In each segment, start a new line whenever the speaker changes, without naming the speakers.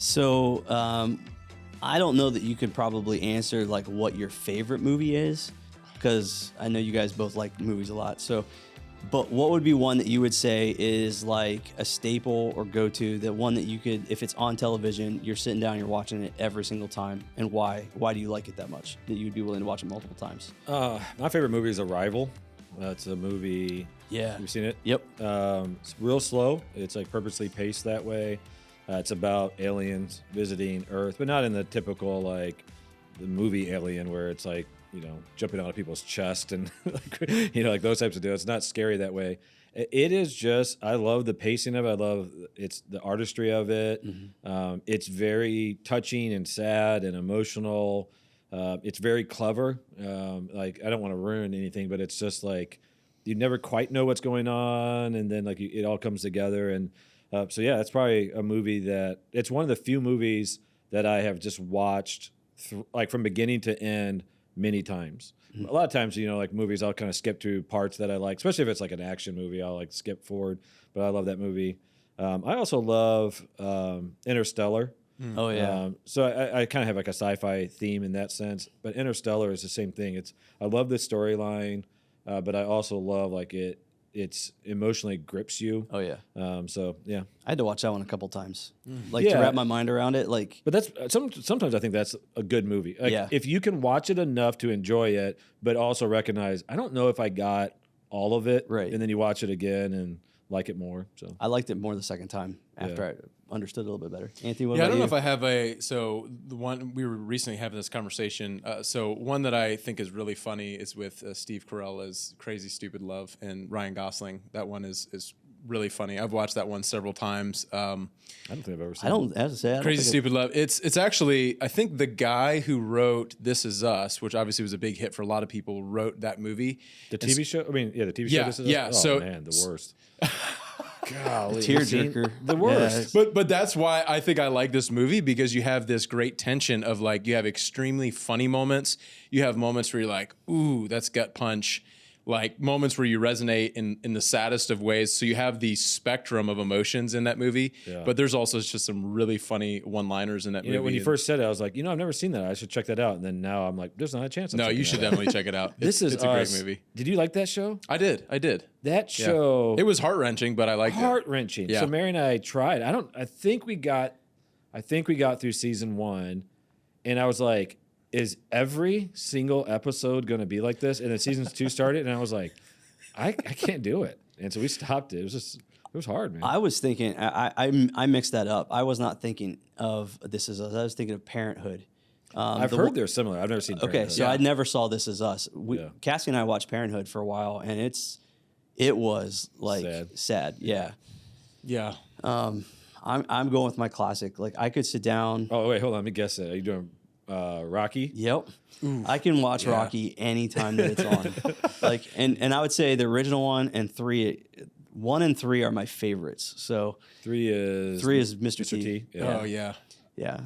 So I don't know that you could probably answer like what your favorite movie is, because I know you guys both like movies a lot. So, but what would be one that you would say is like a staple or go-to, that one that you could, if it's on television, you're sitting down, you're watching it every single time, and why? Why do you like it that much that you'd be willing to watch it multiple times?
My favorite movie is Arrival. It's a movie.
Yeah.
You've seen it?
Yep.
It's real slow. It's like purposely paced that way. It's about aliens visiting Earth, but not in the typical like the movie Alien where it's like, you know, jumping out of people's chest and like, you know, like those types of deals. It's not scary that way. It is just, I love the pacing of it. I love it's the artistry of it. Mm-hmm. It's very touching and sad and emotional. It's very clever. Like, I don't want to ruin anything, but it's just like you never quite know what's going on, and then like it all comes together. And so yeah, it's probably a movie that it's one of the few movies that I have just watched like from beginning to end many times. Mm-hmm. A lot of times, you know, like movies, I'll kind of skip through parts that I like, especially if it's like an action movie. I'll like skip forward, but I love that movie. I also love Interstellar.
Oh yeah.
So I kind of have like a sci-fi theme in that sense, but Interstellar is the same thing. I love the storyline, but I also love like it's emotionally grips you.
Oh yeah.
So yeah,
I had to watch that one a couple times, like to wrap my mind around it. Like,
but that's sometimes I think that's a good movie. Like,
yeah.
If you can watch it enough to enjoy it, but also recognize I don't know if I got all of it,
right?
And then you watch it again and like it more. So
I liked it more the second time after I understood it a little bit better. Anthony, what
I
about
don't
you?
know if I have the one we were recently having this conversation. So one that I think is really funny is with Steve Carell's Crazy Stupid Love and Ryan Gosling. That one is really funny. I've watched that one several times.
I don't think I've ever seen.
As I say,
Crazy Stupid Love. It's actually, I think the guy who wrote This Is Us, which obviously was a big hit for a lot of people, wrote that movie.
The TV show. I mean, yeah, the TV show. This Is
yeah.
Us? Oh
So
man, the worst. Golly,
tearjerker.
The worst.
Yeah,
but that's why I think I like this movie, because you have this great tension of like, you have extremely funny moments. You have moments where you're like, ooh, that's gut punch. Like moments where you resonate in the saddest of ways. So you have the spectrum of emotions in that movie, but there's also just some really funny one-liners in that movie.
You know, when you first said it, I was like, I've never seen that. I should check that out. And then now I'm like, there's not a chance.
No, you should definitely check it out. It's a great movie.
Did you like that show?
I did.
That show.
It was heart-wrenching, but I liked it.
Heart-wrenching.
Yeah.
So Mary and I tried. I think we got through season 1, and I was like, is every single episode going to be like this? And then season 2 started, and I was like, I can't do it. And so we stopped it. It was hard, man.
I was thinking, I mixed that up. I was not thinking of This Is Us. I was thinking of Parenthood.
I've heard they're similar. I've never seen Parenthood.
Okay, so I never saw This Is Us. Cassie and I watched Parenthood for a while, and it was like sad. Yeah.
Yeah.
I'm going with my classic. Like, I could sit down.
Oh wait, hold on. Let me guess it. Are you doing Rocky?
Yep. Ooh, I can watch Rocky anytime that it's on. Like, and I would say the original 1 and 3, 1 and 3 are my favorites. So
3 is
Mr. T.
Yeah. Oh yeah.
Yeah.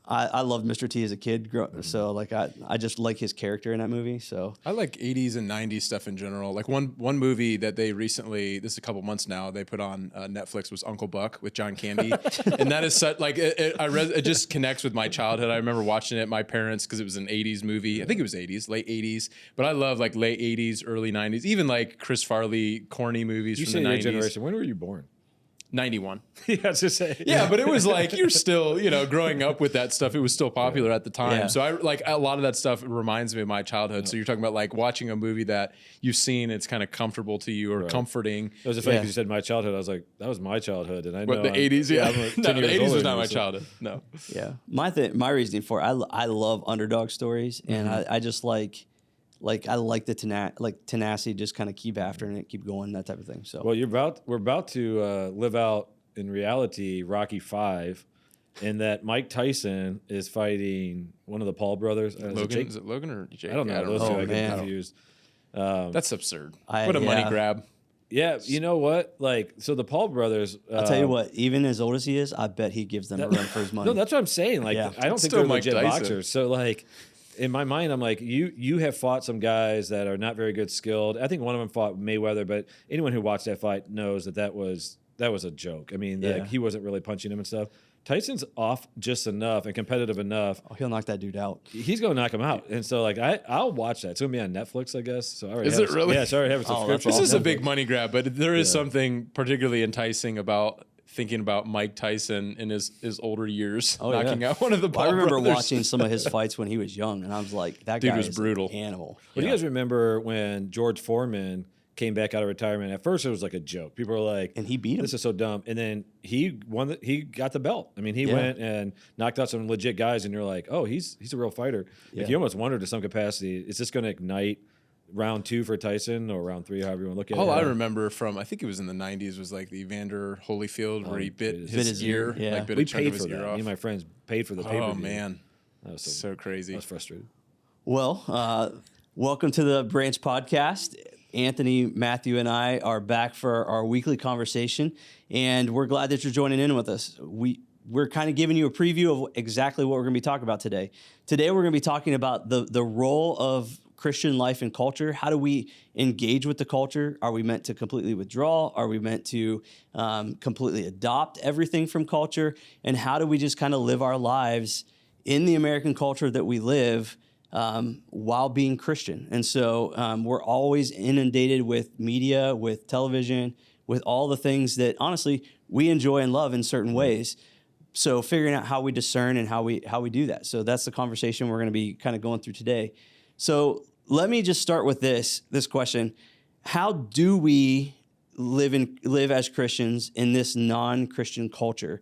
I loved Mr. T as a kid, so like I just like his character in that movie. So
I like 80s and 90s stuff in general. Like one movie that they recently, this is a couple months now, they put on Netflix was Uncle Buck with John Candy, and that is such like it just connects with my childhood. I remember watching it. My parents, because it was an 80s movie. I think it was 80s, late 80s, but I love like late 80s, early 90s, even like Chris Farley corny movies from the 90s.
Generation. When were you born?
91.
Yeah, I was just saying.
Yeah, but it was like you're still, growing up with that stuff. It was still popular at the time.
Yeah.
So I like a lot of that stuff reminds me of my childhood. So you're talking about like watching a movie that you've seen, it's kind of comfortable to you or comforting.
It was funny because you said my childhood. I was like, that was my childhood, and I know
the 80s. Yeah,
no,
the 80s was not my childhood. No.
Yeah, my reasoning for it, I love underdog stories, and I just like I like the tenacity, just kind of keep after it, keep going, that type of thing. So
we're about to live out in reality Rocky 5, in that Mike Tyson is fighting one of the Paul brothers.
Logan, is it Logan or Jake?
I don't know. Those two I get confused.
That's absurd. What a money grab.
Yeah, you know what? Like, so the Paul brothers.
I'll tell you what. Even as old as he is, I bet he gives them a run for his money.
No, that's what I'm saying. Like, I don't think they're legit boxers. So like, in my mind, I'm like, you have fought some guys that are not very good skilled. I think one of them fought Mayweather, but anyone who watched that fight knows that was a joke. I mean, he wasn't really punching him and stuff. Tyson's off just enough and competitive enough.
Oh, he'll knock that dude out.
He's going to knock him out. And so, like, I'll watch that. It's going to be on Netflix, I guess. So I already
Is
have
it really?
Yeah, so I already have a
Oh, that's
subscription.
This is a
awesome.
big money grab, but there is something particularly enticing about thinking about Mike Tyson in his older years knocking out one of the Paul
I remember
brothers.
watching some of his fights when he was young, and I was like, that
Dude
guy
was
is
brutal.
an animal.
Well, do you guys remember when George Foreman came back out of retirement? At first, it was like a joke. People were like,
And he beat him.
This is so dumb. And then he won. He got the belt. I mean, he went and knocked out some legit guys, and you're like, oh, he's a real fighter.
Yeah.
If you almost wondered to some capacity, is this going to ignite round 2 for Tyson or round 3, however you want to look at it?
All I remember from, I think it was in the 90s, was like the Evander Holyfield where he bit his ear.
Yeah.
Like bit
We
a chunk
paid
of his
for
ear
that.
off.
Me and my friends paid for the pay-per-view.
Oh, man.
That was
So crazy.
I was frustrated.
Well, welcome to the Branch Podcast. Anthony, Matthew, and I are back for our weekly conversation, and we're glad that you're joining in with us. We're kind of giving you a preview of exactly what we're going to be talking about today. Today, we're going to be talking about the role of Christian life and culture. How do we engage with the culture? Are we meant to completely withdraw? Are we meant to completely adopt everything from culture? And how do we just kind of live our lives in the American culture that we live while being Christian? And so we're always inundated with media, with television, with all the things that honestly we enjoy and love in certain ways. So figuring out how we discern and how we do that. So that's the conversation we're going to be kind of going through today. So let me just start with this question. How do we live as Christians in this non-Christian culture?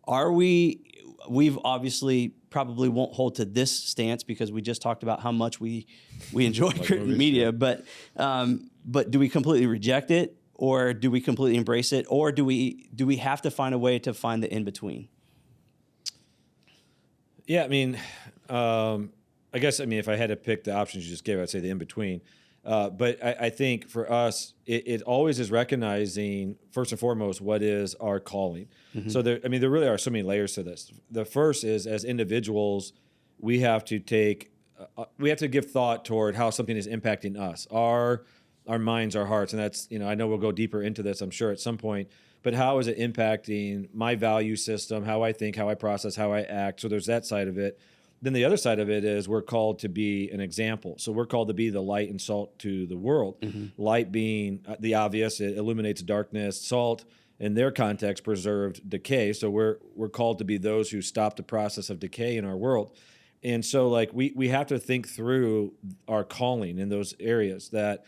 We've obviously probably won't hold to this stance because we just talked about how much we enjoy media, but do we completely reject it, or do we completely embrace it, or do we have to find a way to find the in-between?
Yeah, I mean, I guess, if I had to pick the options you just gave, I'd say the in-between. But I think for us, it always is recognizing, first and foremost, what is our calling. Mm-hmm. So there really are so many layers to this. The first is, as individuals, we have to give thought toward how something is impacting us, our minds, our hearts. And that's, I know we'll go deeper into this, I'm sure, at some point. But how is it impacting my value system, how I think, how I process, how I act? So there's that side of it. Then the other side of it is we're called to be an example. So we're called to be the light and salt to the world. Mm-hmm. Light being the obvious, it illuminates darkness. Salt, in their context, preserved decay. So we're called to be those who stop the process of decay in our world. And so we have to think through our calling in those areas. That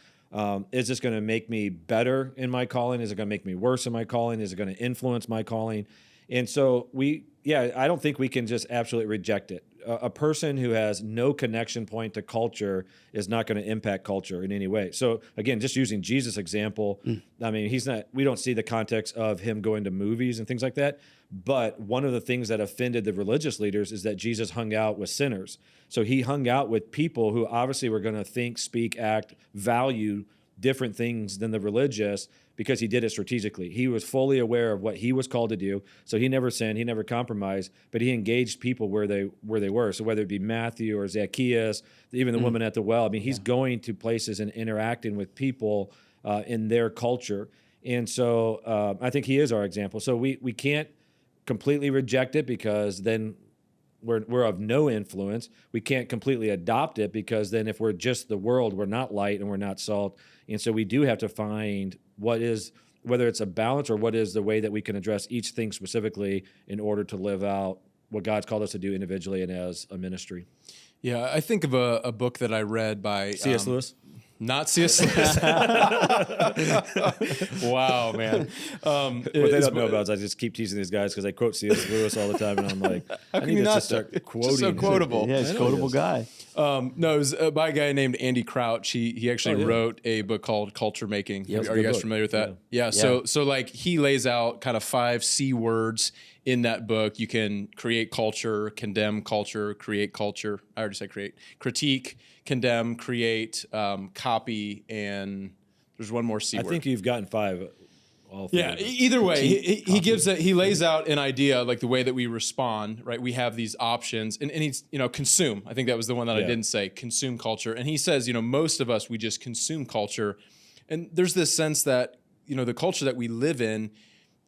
is this going to make me better in my calling? Is it going to make me worse in my calling? Is it going to influence my calling? And so I don't think we can just absolutely reject it. A person who has no connection point to culture is not going to impact culture in any way. So again, just using Jesus' example, we don't see the context of him going to movies and things like that. But one of the things that offended the religious leaders is that Jesus hung out with sinners. So he hung out with people who obviously were going to think, speak, act, value different things than the religious, because he did it strategically. He was fully aware of what he was called to do. So he never sinned, he never compromised, but he engaged people where they were. So whether it be Matthew or Zacchaeus, even the woman at the well, he's going to places and interacting with people in their culture. And so I think he is our example. So we can't completely reject it, because then we're of no influence. We can't completely adopt it, because then if we're just the world, we're not light and we're not salt. And so we do have to find whether it's a balance or what is the way that we can address each thing specifically in order to live out what God's called us to do individually and as a ministry.
Yeah, I think of a book that I read by
C.S. Lewis?
Not C.S. Lewis. Wow, man.
What they don't know about is I just keep teasing these guys because I quote C.S. Lewis all the time, and I'm like, I need to just start quoting.
Just so quotable.
Yeah, he's a quotable guy.
No, it was by a guy named Andy Crouch. He actually wrote a book called Culture Making.
Yeah,
Are you guys familiar with that? Yeah. So he lays out kind of 5 C words in that book. You can create culture, condemn culture, create culture. I already said create. Critique, condemn, create, copy, and there's one more C word.
I think you've gotten 5.
Yeah. Either way, he lays out an idea, like the way that we respond. Right. We have these options, and he's consume. I think that was the one that I didn't say. Consume culture, and he says most of us, we just consume culture, and there's this sense that the culture that we live in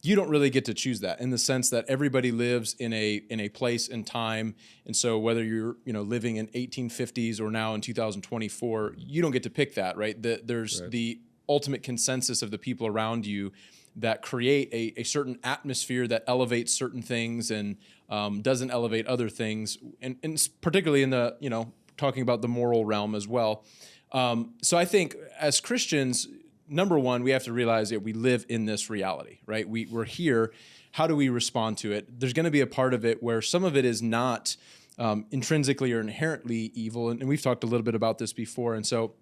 you don't really get to choose that, in the sense that everybody lives in a place and time. And so whether you're, living in 1850s or now in 2024, you don't get to pick that, right? There's the ultimate consensus of the people around you that create a certain atmosphere that elevates certain things and doesn't elevate other things, and particularly in the, talking about the moral realm as well. So I think as Christians, number one, we have to realize that we live in this reality, right? We're here. How do we respond to it? There's going to be a part of it where some of it is not intrinsically or inherently evil, and we've talked a little bit about this before. And so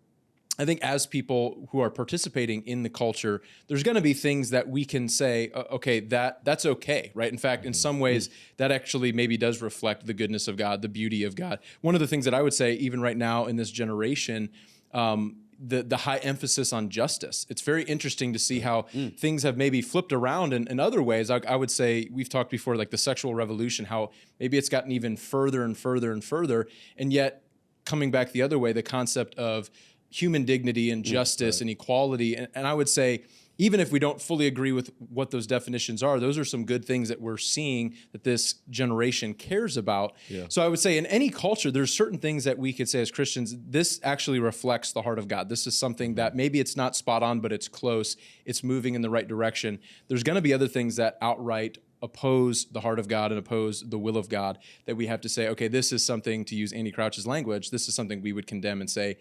I think as people who are participating in the culture, there's going to be things that we can say, okay, that's okay, right? In fact, in some ways, that actually maybe does reflect the goodness of God, the beauty of God. One of the things that I would say, even right now in this generation, the high emphasis on justice. It's very interesting to see how things have maybe flipped around in other ways. I would say, we've talked before, like the sexual revolution, how maybe it's gotten even further and further and further, and yet coming back the other way, the concept of human dignity and justice and equality. And I would say, even if we don't fully agree with what those definitions are, those are some good things that we're seeing that this generation cares about. Yeah. So I would say in any culture, there's certain things that we could say as Christians, this actually reflects the heart of God. This is something that maybe it's not spot on, but it's close. It's moving in the right direction. There's going to be other things that outright oppose the heart of God and oppose the will of God, that we have to say, okay, this is something, to use Andy Crouch's language, this is something we would condemn and say,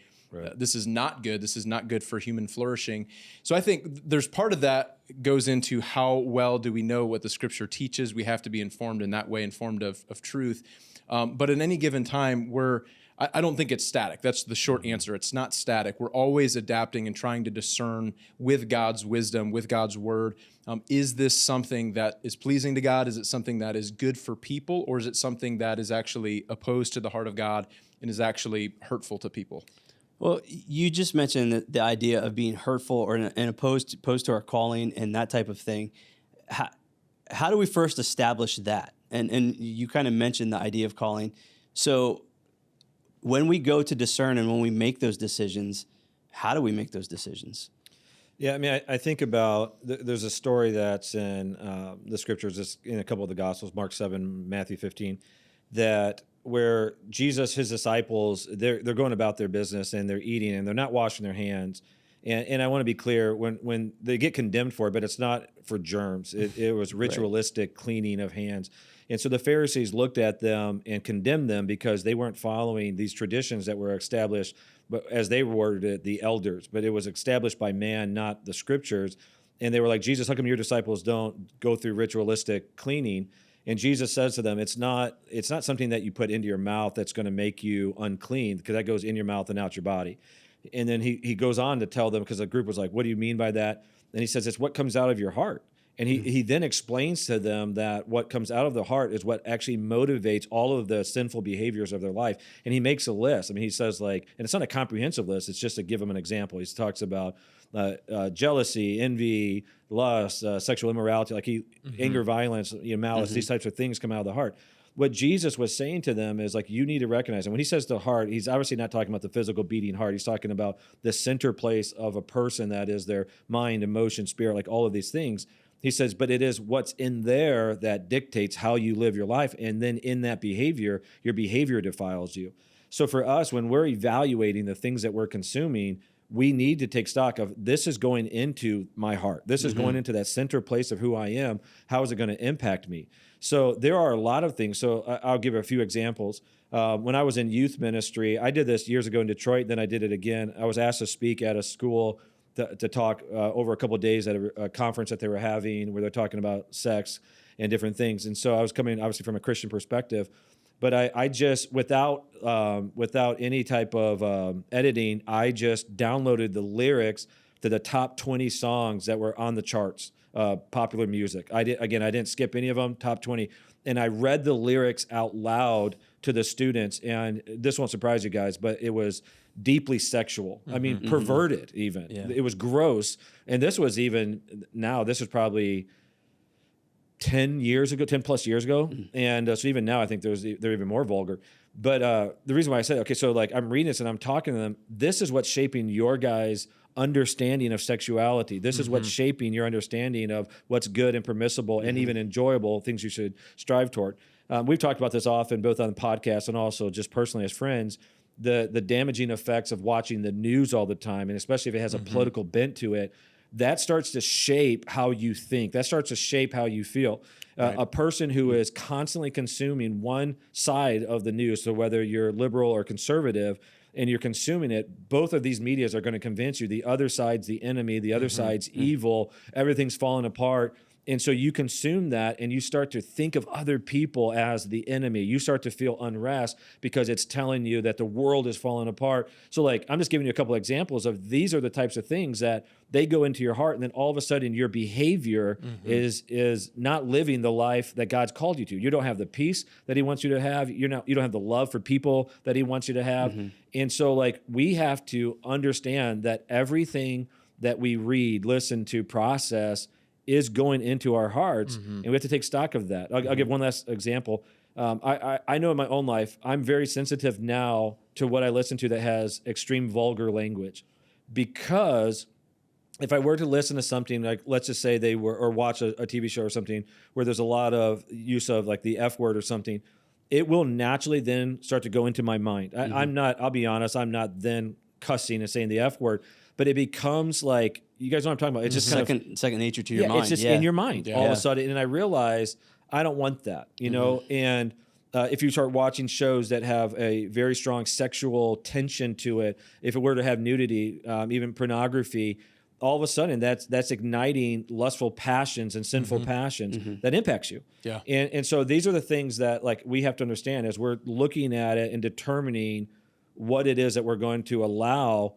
this is not good. This is not good for human flourishing. So I think there's part of that goes into how well do we know what the Scripture teaches. We have to be informed in that way, informed of truth. But in any given time, I don't think it's static. That's the short answer. It's not static. We're always adapting and trying to discern with God's wisdom, with God's word. Is this something that is pleasing to God? Is it something that is good for people? Or is it something that is actually opposed to the heart of God and is actually hurtful to people?
Well, you just mentioned the idea of being hurtful or opposed to our calling and that type of thing. How do we first establish that? And you kind of mentioned the idea of calling. So when we go to discern and when we make those decisions, how do we make those decisions?
Yeah, I mean, I think about, there's a story that's in the Scriptures, it's in a couple of the Gospels, Mark 7, Matthew 15, where Jesus, his disciples, they're going about their business and they're eating and they're not washing their hands. And I want to be clear, when they get condemned for it, but it's not for germs. It was ritualistic cleaning of hands. And so the Pharisees looked at them and condemned them because they weren't following these traditions that were established, but as they worded it, the elders. But it was established by man, not the Scriptures. And they were like, Jesus, how come your disciples don't go through ritualistic cleaning? And Jesus says to them, it's not something that you put into your mouth that's going to make you unclean, because that goes in your mouth and out your body. And then he goes on to tell them, because the group was like, what do you mean by that? And he says, it's what comes out of your heart. And he then explains to them that what comes out of the heart is what actually motivates all of the sinful behaviors of their life. And he makes a list. I mean, he says, like, and it's not a comprehensive list, it's just to give them an example. He talks about jealousy, envy, lust, sexual immorality, like anger, violence, malice, these types of things come out of the heart. What Jesus was saying to them is, like, you need to recognize, and when he says the heart, he's obviously not talking about the physical beating heart. He's talking about the center place of a person, that is their mind, emotion, spirit, like all of these things. He says, but it is what's in there that dictates how you live your life. And then in that behavior, your behavior defiles you. So for us, when we're evaluating the things that we're consuming, we need to take stock of, this is going into my heart. This is going into that center place of who I am. How is it going to impact me? So there are a lot of things. So I'll give a few examples. When I was in youth ministry, I did this years ago in Detroit, then I did it again. I was asked to speak at a school to talk over a couple of days at a conference that they were having, where they're talking about sex and different things. And so I was coming obviously from a Christian perspective, but I just, without any type of editing, I just downloaded the lyrics to the top 20 songs that were on the charts, popular music. I didn't skip any of them, top 20. And I read the lyrics out loud to the students. And this won't surprise you guys, but it was deeply sexual. I mean, perverted even. Yeah. It was gross. And this was probably 10 plus years ago. And so even now, I think they're even more vulgar. But the reason why I said, okay, so like I'm reading this and I'm talking to them, this is what's shaping your guys' understanding of sexuality. This is what's shaping your understanding of what's good and permissible and even enjoyable, things you should strive toward. We've talked about this often, both on the podcast and also just personally as friends, the damaging effects of watching the news all the time, and especially if it has a political bent to it, that starts to shape how you think. That starts to shape how you feel. A person who is constantly consuming one side of the news, so whether you're liberal or conservative, and you're consuming it, both of these medias are going to convince you the other side's the enemy, the other side's evil, everything's falling apart. And so you consume that and you start to think of other people as the enemy. You start to feel unrest because it's telling you that the world is falling apart. So like, I'm just giving you a couple examples of these are the types of things that they go into your heart, and then all of a sudden your behavior is not living the life that God's called you to. You don't have the peace that he wants you to have. You don't have the love for people that he wants you to have. And so like, we have to understand that everything that we read, listen to, process is going into our hearts, and we have to take stock of that. I'll give one last example. I know in my own life, I'm very sensitive now to what I listen to that has extreme vulgar language, because if I were to listen to something like, let's just say or watch a TV show or something where there's a lot of use of like the F word or something, it will naturally then start to go into my mind. I'll be honest, I'm not then cussing and saying the F word, but it becomes like, you guys know what I'm talking about. It's just
second nature to your mind.
It's just in your mind all of a sudden. And I realize I don't want that, you know? And if you start watching shows that have a very strong sexual tension to it, if it were to have nudity, even pornography, all of a sudden that's igniting lustful passions and sinful passions that impacts you.
Yeah.
And so these are the things that like we have to understand as we're looking at it and determining what it is that we're going to allow.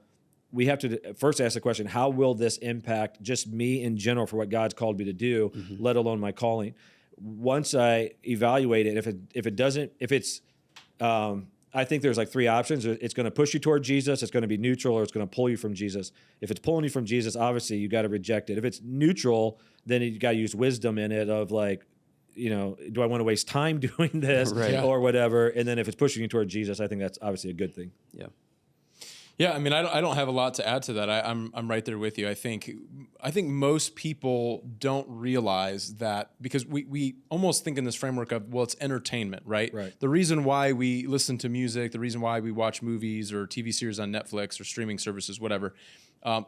We have to first ask the question, how will this impact just me in general for what God's called me to do, let alone my calling? Once I evaluate it, I think there's like three options. It's going to push you toward Jesus, it's going to be neutral, or it's going to pull you from Jesus. If it's pulling you from Jesus, obviously you got to reject it. If it's neutral, then you got to use wisdom in it of like, you know, do I want to waste time doing this or whatever? And then if it's pushing you toward Jesus, I think that's obviously a good thing.
Yeah.
Yeah, I mean, I don't have a lot to add to that. I'm right there with you. I think most people don't realize that, because we almost think in this framework of, well, it's entertainment, right?
Right.
The reason why we listen to music, the reason why we watch movies or TV series on Netflix or streaming services, whatever,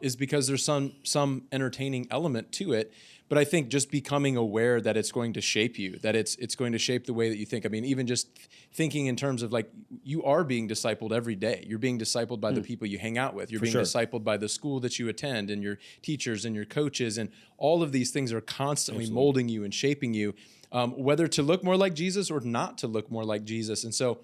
is because there's some entertaining element to it. But I think just becoming aware that it's going to shape you, that it's going to shape the way that you think. I mean, even just thinking in terms of like, you are being discipled every day. You're being discipled by the people you hang out with. You're being discipled by the school that you attend and your teachers and your coaches. And all of these things are constantly molding you and shaping you, whether to look more like Jesus or not to look more like Jesus. And so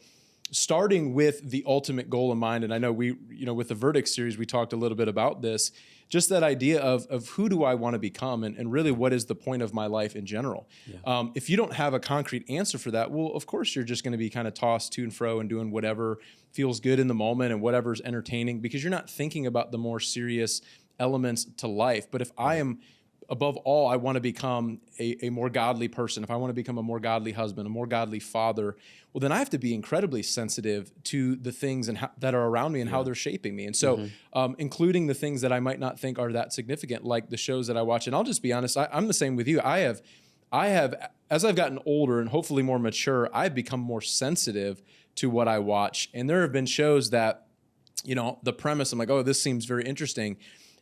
starting with the ultimate goal in mind, and I know with the Verdict series, we talked a little bit about this, just that idea of who do I want to become, and really what is the point of my life in general. Yeah. If you don't have a concrete answer for that, well, of course you're just going to be kind of tossed to and fro and doing whatever feels good in the moment and whatever's entertaining, because you're not thinking about the more serious elements to life. But if I am, above all, I want to become a more godly person, if I want to become a more godly husband, a more godly father, well, then I have to be incredibly sensitive to the things that are around me and how they're shaping me. And so including the things that I might not think are that significant, like the shows that I watch. And I'll just be honest, I'm the same with you. I have, as I've gotten older and hopefully more mature, I've become more sensitive to what I watch. And there have been shows that, the premise, I'm like, oh, this seems very interesting.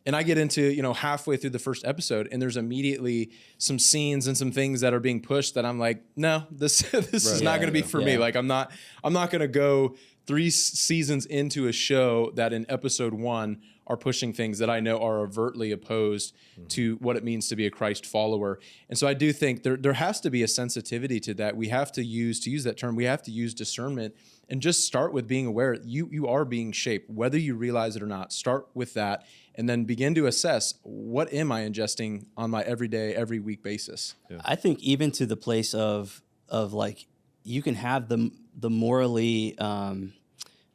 And I get into, halfway through the first episode, and there's immediately some scenes and some things that are being pushed that I'm like, no, this is not going to be for me. Like, I'm not going to go 3 seasons into a show that in episode 1 are pushing things that I know are overtly opposed to what it means to be a Christ follower. And so I do think there has to be a sensitivity to that. We have to use that term, we have to use discernment and just start with being aware you are being shaped, whether you realize it or not. Start with that and then begin to assess, what am I ingesting on my everyday, every week basis?
Yeah. I think even to the place of like, you can have the morally, how do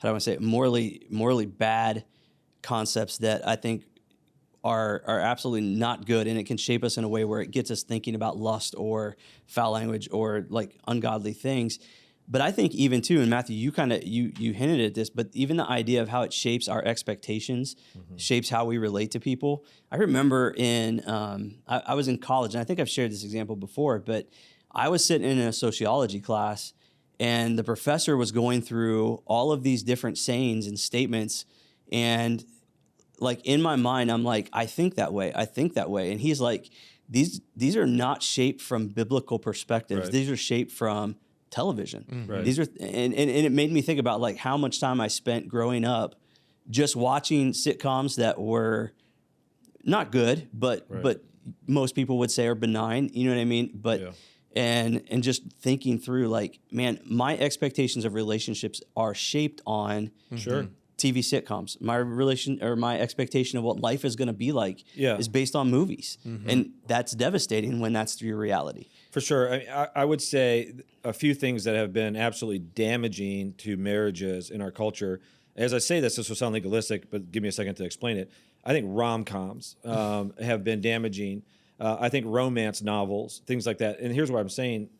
I want to say it? morally bad concepts that I think are absolutely not good, and it can shape us in a way where it gets us thinking about lust or foul language or like ungodly things. But I think even too, and Matthew, you kind of you hinted at this, but even the idea of how it shapes our expectations, shapes how we relate to people. I remember I was in college, and I think I've shared this example before, but I was sitting in a sociology class, and the professor was going through all of these different sayings and statements, and like in my mind, I'm like, I think that way, and he's like, these are not shaped from biblical perspectives.
Right.
These are shaped from television.
Right.
These are, and it made me think about like how much time I spent growing up just watching sitcoms that were not good, but most people would say are benign. You know what I mean? But and just thinking through like, man, my expectations of relationships are shaped on TV sitcoms. My expectation of what life is going to be like is based on movies, and that's devastating when that's your reality.
For sure. I would say a few things that have been absolutely damaging to marriages in our culture. As I say this will sound legalistic, but give me a second to explain it. I think rom-coms have been damaging. I think romance novels, things like that. And here's what I'm saying.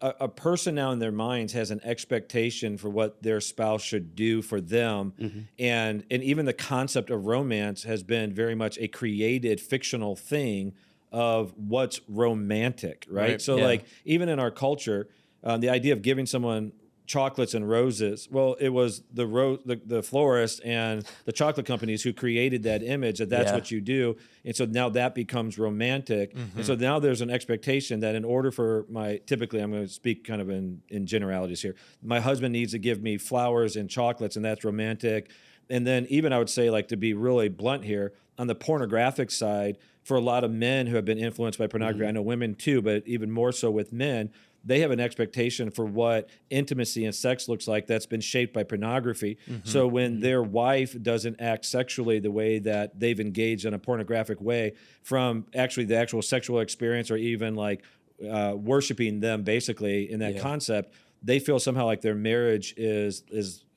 A person now in their minds has an expectation for what their spouse should do for them. And even the concept of romance has been very much a created fictional thing of what's romantic, right? So like even in our culture, the idea of giving someone chocolates and roses, well, it was the florist and the chocolate companies who created that image that's what you do. And so now that becomes romantic. And so now there's an expectation that in order for typically I'm going to speak kind of in generalities here, my husband needs to give me flowers and chocolates, and that's romantic. And then even I would say, like, to be really blunt here, on the pornographic side, for a lot of men who have been influenced by pornography, I know women too, but even more so with men, they have an expectation for what intimacy and sex looks like that's been shaped by pornography. So when their wife doesn't act sexually the way that they've engaged in a pornographic way, from actually the actual sexual experience, or even like worshiping them basically in that concept, they feel somehow like their marriage is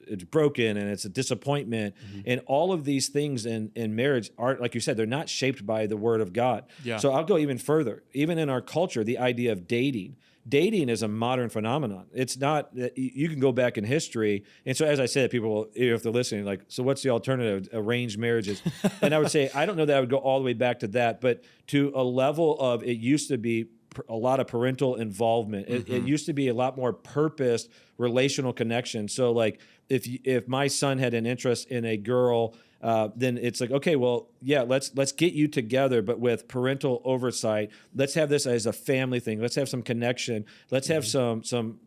it's broken and it's a disappointment. And all of these things in marriage are, like you said, they're not shaped by the word of God. So I'll go even further. Even in our culture, the idea of dating is a modern phenomenon. It's not that you can go back in history. And so, as I said, people, if they're listening, like, so what's the alternative? Arranged marriages. And I would say, I don't know that I would go all the way back to that, but to a level of, it used to be a lot of parental involvement. It used to be a lot more purposed relational connection. So like if my son had an interest in a girl, then it's like, okay, well, yeah, let's get you together, but with parental oversight. Let's have this as a family thing. Let's have some connection. Let's have some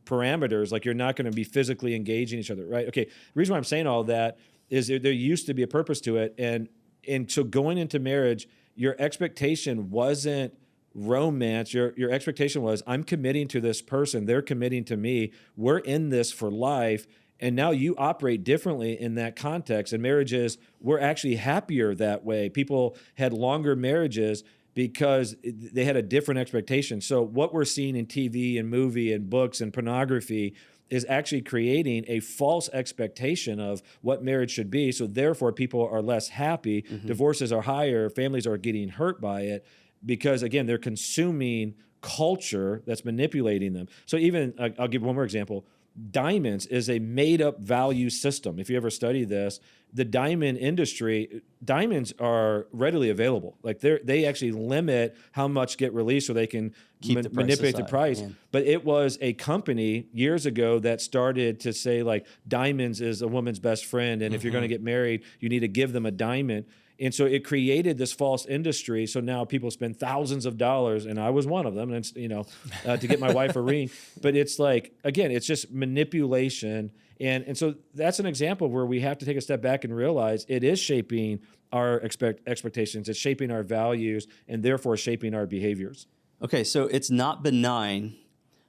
parameters. Like, you're not going to be physically engaging each other, right? Okay. The reason why I'm saying all that is there used to be a purpose to it. And so going into marriage, your expectation wasn't romance. Your expectation was, I'm committing to this person. They're committing to me. We're in this for life. And now you operate differently in that context. And marriages were actually happier that way. People had longer marriages because they had a different expectation. So what we're seeing in TV and movie and books and pornography is actually creating a false expectation of what marriage should be. So therefore, people are less happy. Divorces are higher. Families are getting hurt by it because, again, they're consuming culture that's manipulating them. So even, I'll give one more example. Diamonds is a made-up value system. If you ever study this, the diamond industry, diamonds are readily available. Like they actually limit how much get released so they can manipulate the price. Man. But it was a company years ago that started to say, like, diamonds is a woman's best friend, and if you're going to get married, you need to give them a diamond. And so it created this false industry. So now people spend thousands of dollars, and I was one of them, and to get my wife a ring. But it's like, again, it's just manipulation. And so that's an example where we have to take a step back and realize it is shaping our expectations. It's shaping our values, and therefore shaping our behaviors.
Okay, so it's not benign,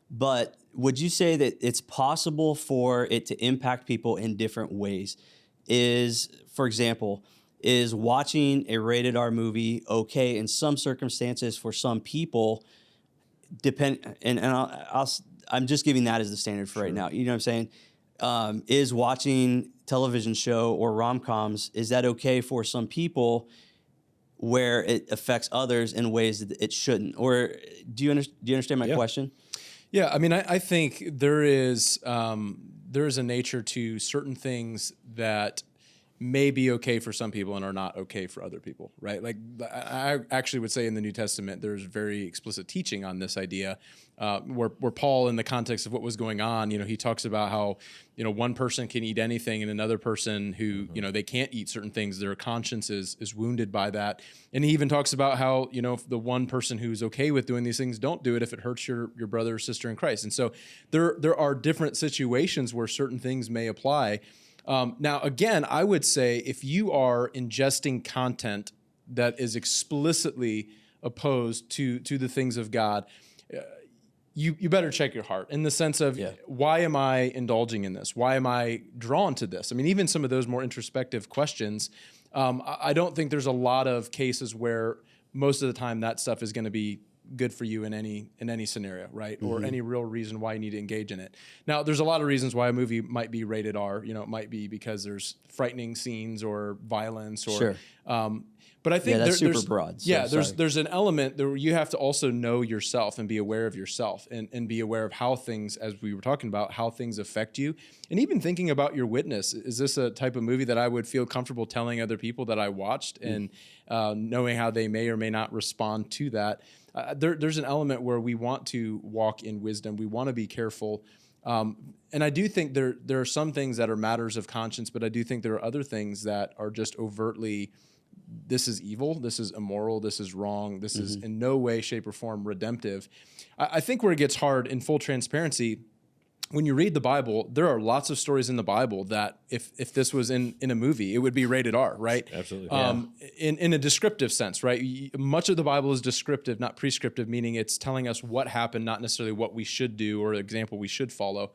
but would you say that it's possible for it to impact people in different ways? For example, is watching a rated R movie okay in some circumstances for some people? I'm just giving that as the standard for right now. You know what I'm saying? Is watching television show or rom-coms, is that okay for some people where it affects others in ways that it shouldn't? Or do you understand my question?
Yeah, I mean, I think there is a nature to certain things that may be okay for some people and are not okay for other people, right? Like I actually would say in the New Testament, there's very explicit teaching on this idea, where Paul, in the context of what was going on, he talks about how, one person can eat anything and another person who, they can't eat certain things, their conscience is wounded by that. And he even talks about how, the one person who's okay with doing these things, don't do it if it hurts your brother or sister in Christ. And so there are different situations where certain things may apply. Now, again, I would say if you are ingesting content that is explicitly opposed to the things of God, you better check your heart in the sense of, why am I indulging in this? Why am I drawn to this? I mean, even some of those more introspective questions, I don't think there's a lot of cases where most of the time that stuff is going to be good for you in any scenario, right? Or any real reason why you need to engage in it. Now, there's a lot of reasons why a movie might be rated R. It might be because there's frightening scenes or violence, or but I think
that's
there's
super broad.
There's an element where you have to also know yourself and be aware of yourself and be aware of how things, as we were talking about, how things affect you. And even thinking about your witness. Is this a type of movie that I would feel comfortable telling other people that I watched, and knowing how they may or may not respond to that? There's an element where we want to walk in wisdom. We want to be careful. And I do think there are some things that are matters of conscience, but I do think there are other things that are just overtly, this is evil, this is immoral, this is wrong, this is in no way, shape, or form redemptive. I think where it gets hard, in full transparency, when you read the Bible, there are lots of stories in the Bible that if this was in a movie, it would be rated R, right?
Absolutely.
In a descriptive sense, right? Much of the Bible is descriptive, not prescriptive, meaning it's telling us what happened, not necessarily what we should do or example we should follow.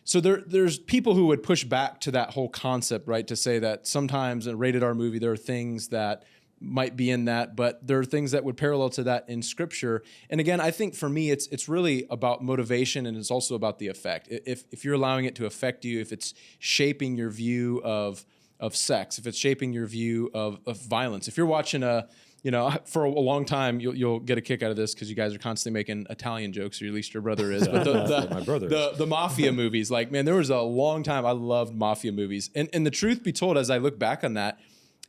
So there's people who would push back to that whole concept, right? To say that sometimes in a rated R movie, there are things that might be in that, but there are things that would parallel to that in Scripture. And again, I think for me, it's really about motivation, and it's also about the effect. If you're allowing it to affect you, if it's shaping your view of sex, if it's shaping your view of violence, if you're watching for a long time, you'll get a kick out of this because you guys are constantly making Italian jokes, or at least your brother is. But
my brother is.
The mafia movies, like, man, there was a long time I loved mafia movies. And the truth be told, as I look back on that,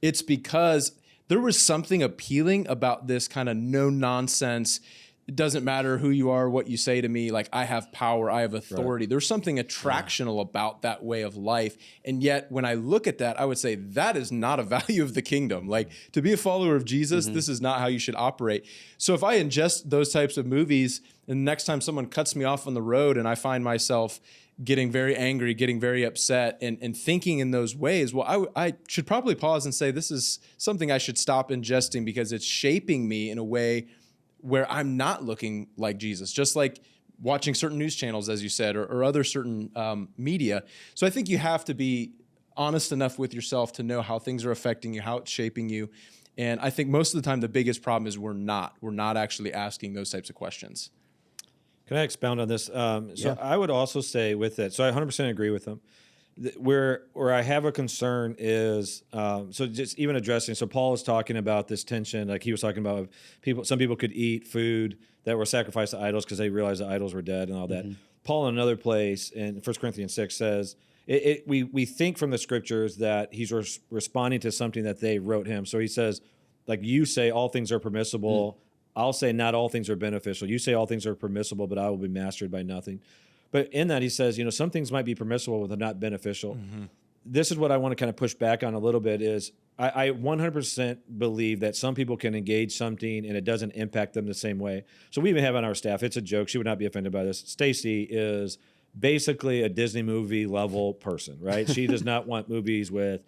it's because there was something appealing about this kind of no nonsense. It doesn't matter who you are, what you say to me. Like, I have power, I have authority. Right. There's something attractional about that way of life. And yet, when I look at that, I would say that is not a value of the kingdom. Like, to be a follower of Jesus, this is not how you should operate. So if I ingest those types of movies, and the next time someone cuts me off on the road and I find myself getting very angry, getting very upset, and thinking in those ways, well, I should probably pause and say, this is something I should stop ingesting because it's shaping me in a way where I'm not looking like Jesus, just like watching certain news channels, as you said, or other certain media. So I think you have to be honest enough with yourself to know how things are affecting you, how it's shaping you. And I think most of the time the biggest problem is we're not actually asking those types of questions.
Can I expound on this? I would also say with it, so I 100% agree with them. Where I have a concern is, so just even addressing, so Paul is talking about this tension, like he was talking about some people could eat food that were sacrificed to idols because they realized the idols were dead and all that. Paul in another place in 1 Corinthians 6 says, we think from the scriptures that he's responding to something that they wrote him. So he says, like, you say all things are permissible, I'll say not all things are beneficial. You say all things are permissible, but I will be mastered by nothing. But in that, he says, some things might be permissible, but they're not beneficial. This is what I want to kind of push back on a little bit is I 100% believe that some people can engage something and it doesn't impact them the same way. So we even have on our staff, it's a joke, she would not be offended by this. Stacy is basically a Disney movie level person, right? She does not want movies with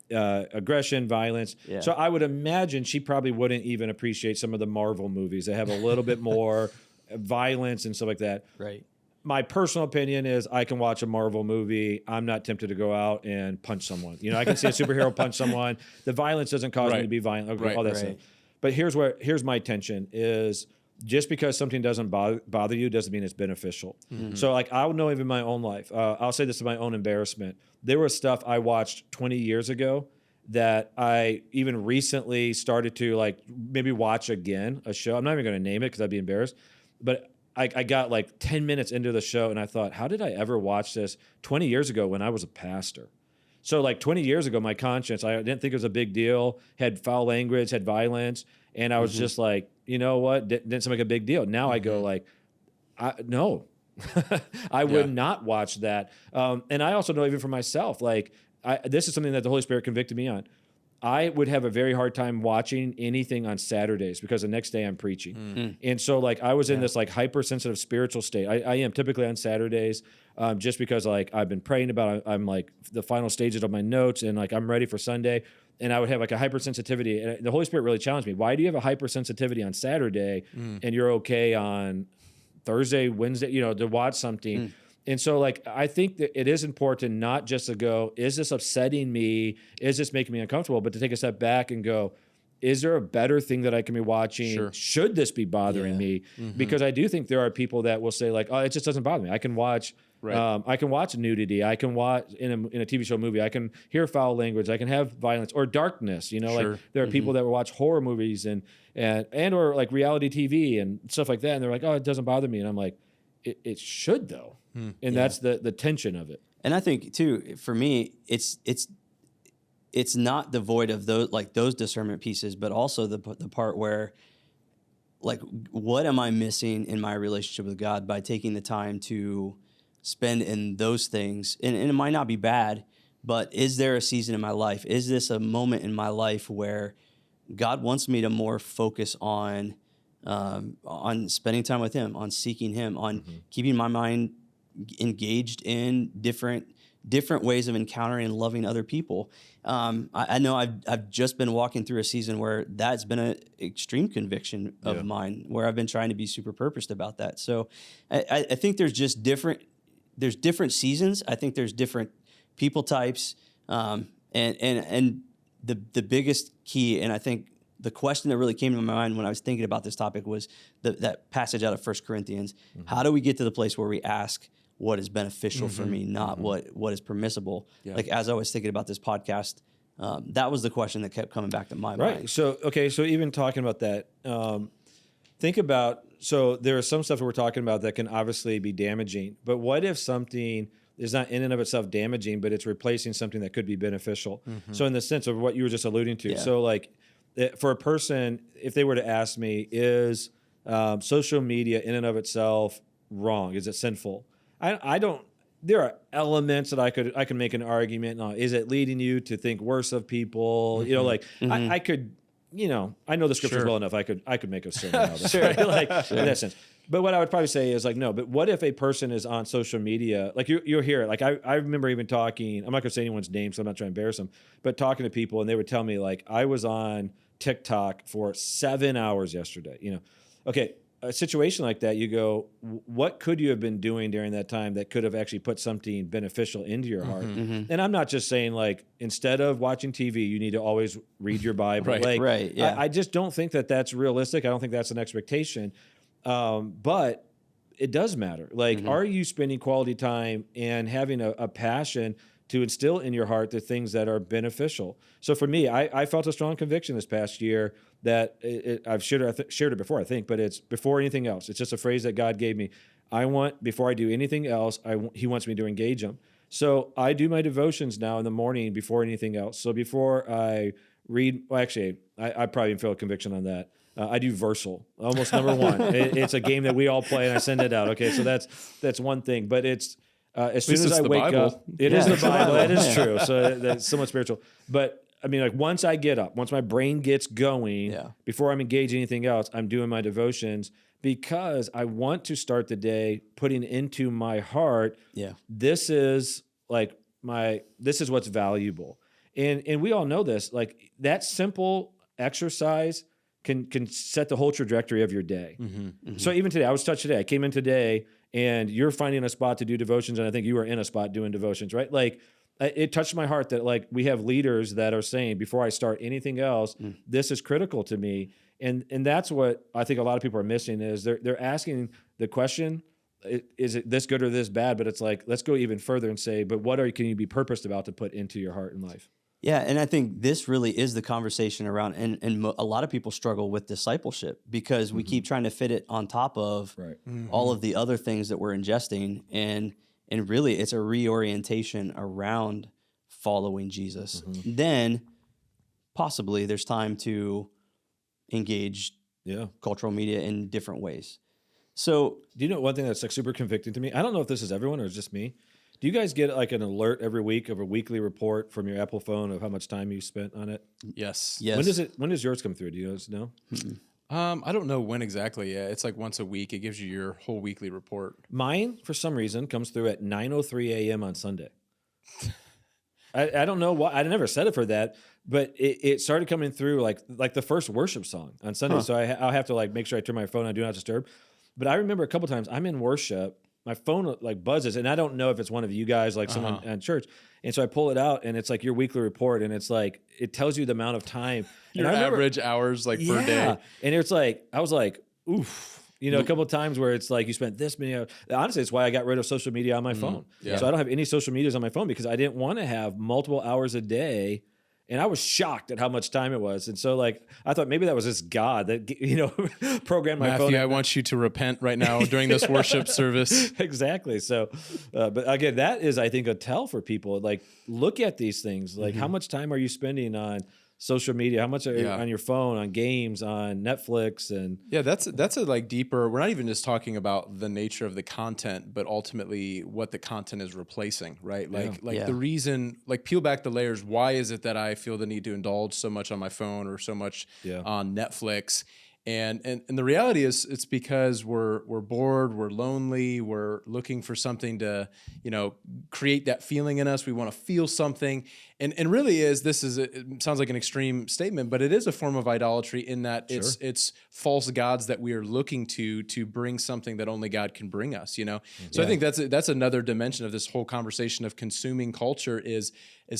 aggression, violence. Yeah. So I would imagine she probably wouldn't even appreciate some of the Marvel movies that have a little bit more violence and stuff like that.
Right.
My personal opinion is I can watch a Marvel movie. I'm not tempted to go out and punch someone. I can see a superhero punch someone. The violence doesn't cause me to be violent. Okay, all that stuff. But here's my tension is just because something doesn't bother you doesn't mean it's beneficial. So like I'll know even my own life. I'll say this to my own embarrassment. There was stuff I watched 20 years ago that I even recently started to like maybe watch again, a show. I'm not even going to name it because I'd be embarrassed. But I got like 10 minutes into the show and I thought, how did I ever watch this 20 years ago when I was a pastor? So like 20 years ago, my conscience, I didn't think it was a big deal, had foul language, had violence. And I was just like, you know what? Didn't seem like a big deal. Now I go like, no, I would not watch that. And I also know even for myself, like this is something that the Holy Spirit convicted me on. I would have a very hard time watching anything on Saturdays because the next day I'm preaching. And so like I was in this like hypersensitive spiritual state. I am typically on Saturdays just because like I've been praying about it. I'm like the final stages of my notes and like I'm ready for Sunday. And I would have like a hypersensitivity. And the Holy Spirit really challenged me. Why do you have a hypersensitivity on Saturday and you're okay on Thursday, Wednesday, to watch something? And so, like, I think that it is important not just to go, is this upsetting me? Is this making me uncomfortable? But to take a step back and go, is there a better thing that I can be watching?
Sure.
Should this be bothering me? Because I do think there are people that will say, like, oh, it just doesn't bother me. I can watch nudity. I can watch in a TV show, movie. I can hear foul language. I can have violence or darkness. Like there are people that will watch horror movies and or like reality TV and stuff like that. And they're like, oh, it doesn't bother me. And I'm like, it should though. And that's the tension of it.
And I think too, for me, it's not devoid of those discernment pieces, but also the part where, like, what am I missing in my relationship with God by taking the time to spend in those things? And it might not be bad, but is there a season in my life? Is this a moment in my life where God wants me to more focus on spending time with Him, on seeking Him, on keeping my mind engaged in different ways of encountering and loving other people? I know I've just been walking through a season where that's been an extreme conviction of mine, where I've been trying to be super purposed about that. So I think there's just different seasons. I think there's different people types, and the biggest key, and I think the question that really came to my mind when I was thinking about this topic was that passage out of 1 Corinthians. How do we get to the place where we ask what is beneficial for me, not what is permissible? Like, as I was thinking about this podcast, that was the question that kept coming back to my mind.
So even talking about that, think about, so there is some stuff that we're talking about that can obviously be damaging, but what if something is not in and of itself damaging, but it's replacing something that could be beneficial? So in the sense of what you were just alluding to, so like for a person, if they were to ask me, is social media in and of itself wrong? Is it sinful? I don't. There are elements that I could make an argument on. Is it leading you to think worse of people? I could. I know the scriptures well enough. I could make a sermon out of this, right? In that sense. But what I would probably say is like, no. But what if a person is on social media? Like you'll hear it. Like I remember even talking. I'm not going to say anyone's name, so I'm not trying to embarrass them. But talking to people, and they would tell me like, I was on TikTok for 7 hours yesterday. Okay. A situation like that, you go, what could you have been doing during that time that could have actually put something beneficial into your heart? And I'm not just saying like, instead of watching TV, you need to always read your Bible. I just don't think that that's realistic. I don't think that's an expectation. But it does matter. Like, are you spending quality time and having a passion to instill in your heart the things that are beneficial? So for me, I felt a strong conviction this past year that I've shared it before, I think, but it's before anything else. It's just a phrase that God gave me. Before I do anything else, He wants me to engage Him. So I do my devotions now in the morning before anything else. So before I read, I probably feel a conviction on that. I do Versal, almost number one. It's a game that we all play, and I send it out. Okay, so that's one thing. But it's as soon as I wake up, it is the Bible. That is true. So that's somewhat spiritual. But I mean, like once I get up, once my brain gets going, before I'm engaged in anything else, I'm doing my devotions because I want to start the day putting into my heart. This is what's valuable, and we all know this. Like that simple exercise can set the whole trajectory of your day. So even today, I was touched today. I came in today, and you're finding a spot to do devotions, and I think you were in a spot doing devotions, right? Like, it touched my heart that like we have leaders that are saying, before I start anything else, this is critical to me. And that's what I think a lot of people are missing is they're asking the question, is it this good or this bad? But it's like, let's go even further and say, but what can you be purposed about to put into your heart and life?
Yeah, and I think this really is the conversation around, and a lot of people struggle with discipleship because we keep trying to fit it on top of
Right.
all of the other things that we're ingesting, and really it's a reorientation around following Jesus. Then possibly there's time to engage
Yeah.
cultural media in different ways. So
Do you know one thing that's like super convicting to me? I don't know if this is everyone or it's just me. Do you guys get like an alert every week of a weekly report from your Apple phone of how much time you spent on it?
Yes.
yes,
When does yours come through? Do you guys know?
I don't know when exactly. Yeah, it's like once a week. It gives you your whole weekly report.
Mine, for some reason, comes through at 9:03 a.m. on Sunday. I don't know why. I never set it for that, but it started coming through like the first worship song on Sunday. So I'll have to like make sure I turn my phone on Do Not Disturb. But I remember a couple times I'm in worship, my phone like buzzes, and I don't know if it's one of you guys, like someone at church. And so I pull it out, and it's like your weekly report, and it's like it tells you the amount of time.
Your
and I remember,
average hours like per day.
and it's like I was like, oof. You know, a couple of times where it's like you spent this many hours. Honestly, it's why I got rid of social media on my phone.
Yeah.
So I don't have any social medias on my phone because I didn't want to have multiple hours a day. And I was shocked at how much time it was. And so, like, I thought maybe that was just God that, you know, programmed my
Matthew,
phone.
I want you to repent right now during this worship service.
Exactly. So, but again, that is, I think, a tell for people. Like, look at these things. Like, how much time are you spending on social media? How much are you on your phone, on games, on Netflix? And
Yeah, that's a like deeper. We're not even just talking about the nature of the content, but ultimately what the content is replacing, right? Like the reason, like peel back the layers. Why is it that I feel the need to indulge so much on my phone or so much on Netflix? And the reality is it's because we're bored, we're lonely, we're looking for something to, you know, create that feeling in us. We want to feel something. And really it sounds like an extreme statement, but it is a form of idolatry in that it's false gods that we are looking to bring something that only God can bring us, you know? So I think that's another dimension of this whole conversation of consuming culture is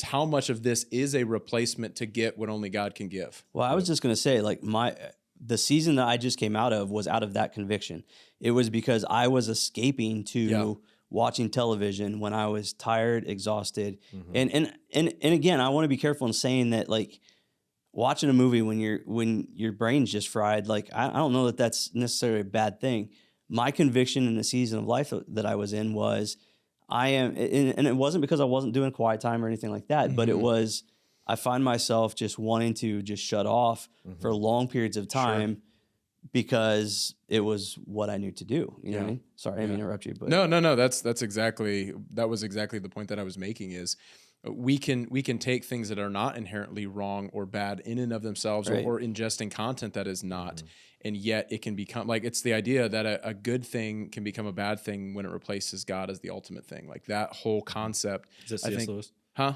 how much of this is a replacement to get what only God can give.
Well, I was just going to say, like, the season that I just came out of was out of that conviction. It was because I was escaping to watching television when I was tired, exhausted. And again, I want to be careful in saying that, like, watching a movie when your brain's just fried, like, I don't know that that's necessarily a bad thing. My conviction in the season of life that I was in was and it wasn't because I wasn't doing quiet time or anything like that, but it was, I find myself just wanting to just shut off for long periods of time because it was what I knew to do. You know what I mean? Sorry, I didn't interrupt you. But
No. That was exactly the point that I was making is we can take things that are not inherently wrong or bad in and of themselves or ingesting content that is not. And yet it can become like, it's the idea that a good thing can become a bad thing when it replaces God as the ultimate thing. Like that whole concept.
is that C.S. Lewis?
Huh?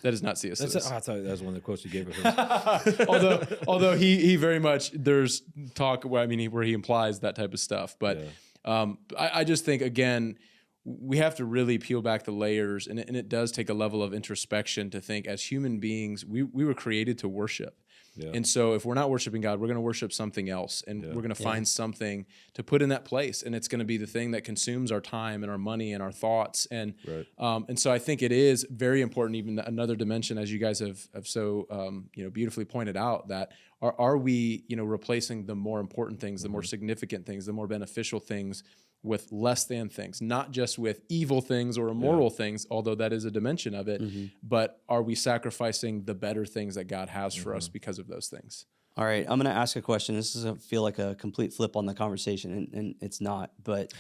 That is not C.S. Lewis.
I thought that was one of the quotes you gave of him.
although he very much, there's talk, where he implies that type of stuff. But I just think, again, we have to really peel back the layers, and it does take a level of introspection to think as human beings, we were created to worship. Yeah. And so if we're not worshiping God, we're going to worship something else, and we're going to find something to put in that place, and it's going to be the thing that consumes our time and our money and our thoughts. And and so I think it is very important, even another dimension, as you guys have so beautifully pointed out, that are we replacing the more important things, the more significant things, the more beneficial things with less than things, not just with evil things or immoral things, although that is a dimension of it, but are we sacrificing the better things that God has for us because of those things?
All right, I'm going to ask a question. This doesn't feel like a complete flip on the conversation, and it's not, but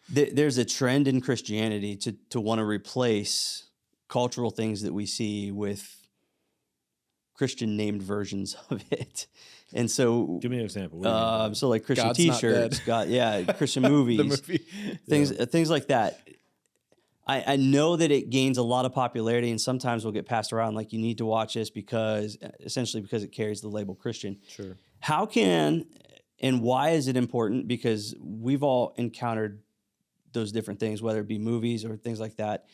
there's a trend in Christianity to want to replace cultural things that we see with Christian named versions of it. And so,
give me an example.
So like Christian
God's
T-shirts, Christian movies,
the movie.
things like that. I know that it gains a lot of popularity, and sometimes will get passed around like you need to watch this because it carries the label Christian.
Sure. How
can and why is it important? Because we've all encountered those different things, whether it be movies or things like that.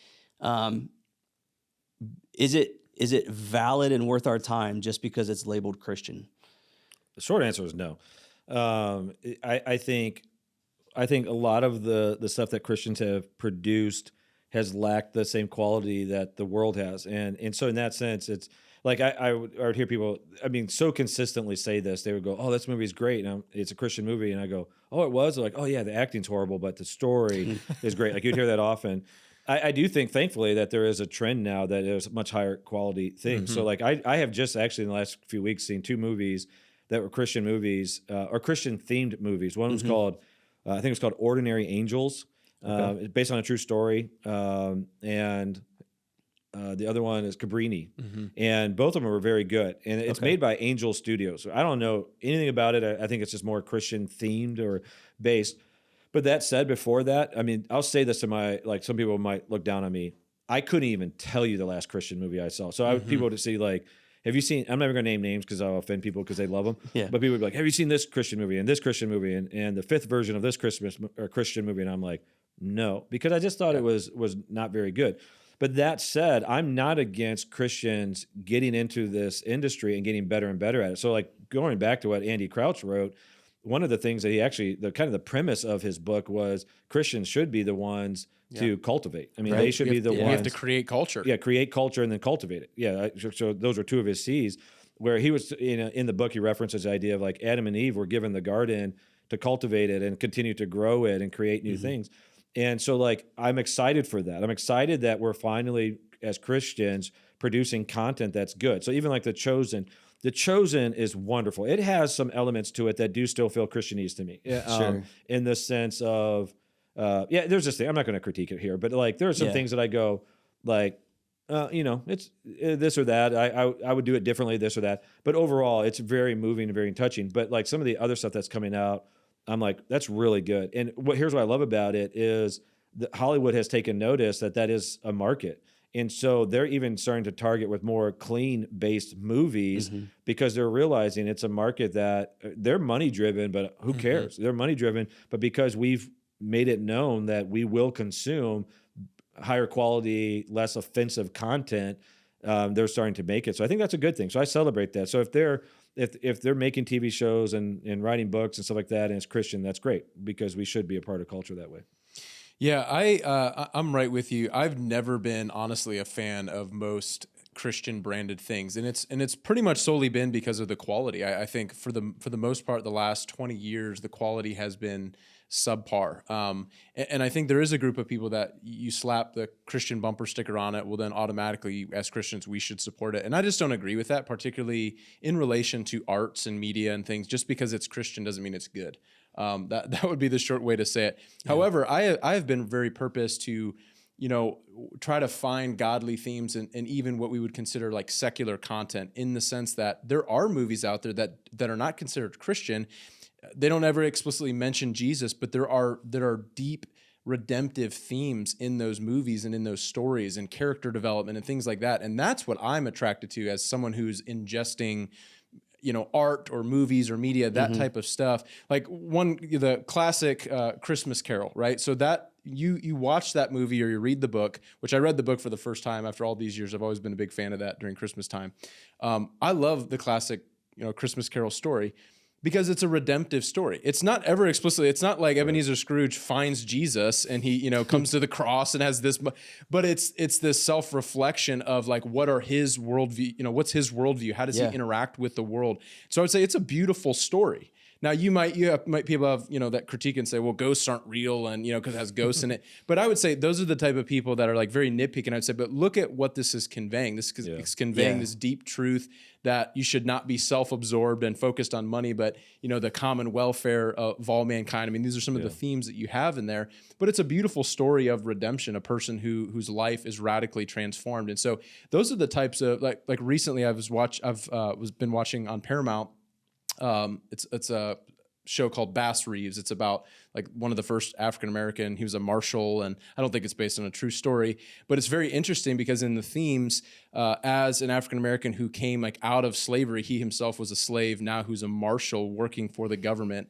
Is it valid and worth our time just because it's labeled Christian?
The short answer is no. I think a lot of the stuff that Christians have produced has lacked the same quality that the world has, and so in that sense, it's like I would hear people, I mean, so consistently say this. They would go, "Oh, this movie's great. And it's a Christian movie." And I go, "Oh, it was?" They're like, "Oh yeah, the acting's horrible, but the story is great." Like you'd hear that often. I do think, thankfully, that there is a trend now that is much higher quality things. So like I have just actually in the last few weeks seen 2 movies that were Christian movies or Christian themed movies. One was called, I think it's called Ordinary Angels. It's based on a true story. And the other one is Cabrini. And both of them were very good. And it's made by Angel Studios. So I don't know anything about it. I think it's just more Christian themed or based. But that said, before that, I mean, I'll say this to like some people might look down on me. I couldn't even tell you the last Christian movie I saw. So people would say like, have you seen, I'm never going to name names because I'll offend people because they love them. Yeah. But people would be like, have you seen this Christian movie and this Christian movie and the 5th version of this Christian movie? And I'm like, no, because I just thought it was not very good. But that said, I'm not against Christians getting into this industry and getting better and better at it. So like going back to what Andy Crouch wrote, one of the things that he actually, the premise of his book was Christians should be the ones to cultivate. I mean, they should be the ones.
You have to create culture.
Yeah, create culture and then cultivate it. Yeah, so those are 2 of his C's, where he was, in the book, he references the idea of like Adam and Eve were given the garden to cultivate it and continue to grow it and create new things. And so like, I'm excited for that. I'm excited that we're finally, as Christians, producing content that's good. So even like The Chosen is wonderful. It has some elements to it that do still feel Christianese to me. In the sense of, there's this thing, I'm not going to critique it here, but like, there are some things that I go like, it's this or that. I would do it differently, this or that. But overall, it's very moving and very touching. But like some of the other stuff that's coming out, I'm like, that's really good. And here's what I love about it is that Hollywood has taken notice that is a market. And so they're even starting to target with more clean-based movies because they're realizing it's a market that they're money-driven, but who cares? They're money-driven, but because we've made it known that we will consume higher quality, less offensive content, they're starting to make it. So I think that's a good thing. So I celebrate that. So if they're making TV shows and writing books and stuff like that, and it's Christian, that's great because we should be a part of culture that way.
Yeah, I'm right with you. I've never been honestly a fan of most Christian branded things, and it's pretty much solely been because of the quality. I think for the most part, the last 20 years, the quality has been subpar. And I think there is a group of people that you slap the Christian bumper sticker on it, well then automatically as Christians we should support it. And I just don't agree with that, particularly in relation to arts and media and things. Just because it's Christian doesn't mean it's good. That would be the short way to say it. Yeah. However, I have been very purpose to, try to find godly themes and even what we would consider like secular content, in the sense that there are movies out there that are not considered Christian. They don't ever explicitly mention Jesus, but there are deep redemptive themes in those movies and in those stories and character development and things like that. And that's what I'm attracted to as someone who's ingesting art or movies or media, that type of stuff. Like the classic Christmas Carol, right? So that you watch that movie or you read the book, which I read the book for the first time after all these years. I've always been a big fan of that during Christmas time. I love the classic, Christmas Carol story, because it's a redemptive story. It's not ever explicitly, it's not like Ebenezer Scrooge finds Jesus and he, comes to the cross and has this, but it's this self-reflection of like, what are his worldview, what's his worldview? How does he interact with the world? So I would say it's a beautiful story. Now people have, that critique and say, well, ghosts aren't real and, because it has ghosts in it. But I would say those are the type of people that are like very nitpicking. I'd say, but look at what this is conveying. It's conveying this deep truth that you should not be self-absorbed and focused on money, but, the common welfare of all mankind. I mean, these are some of the themes that you have in there, but it's a beautiful story of redemption, a person whose life is radically transformed. And so those are the types of like recently I've been watching on Paramount. It's a show called Bass Reeves. It's about like one of the first African-American. He was a marshal, and I don't think it's based on a true story, but it's very interesting because in the themes, as an African-American who came like out of slavery, he himself was a slave, now who's a marshal working for the government,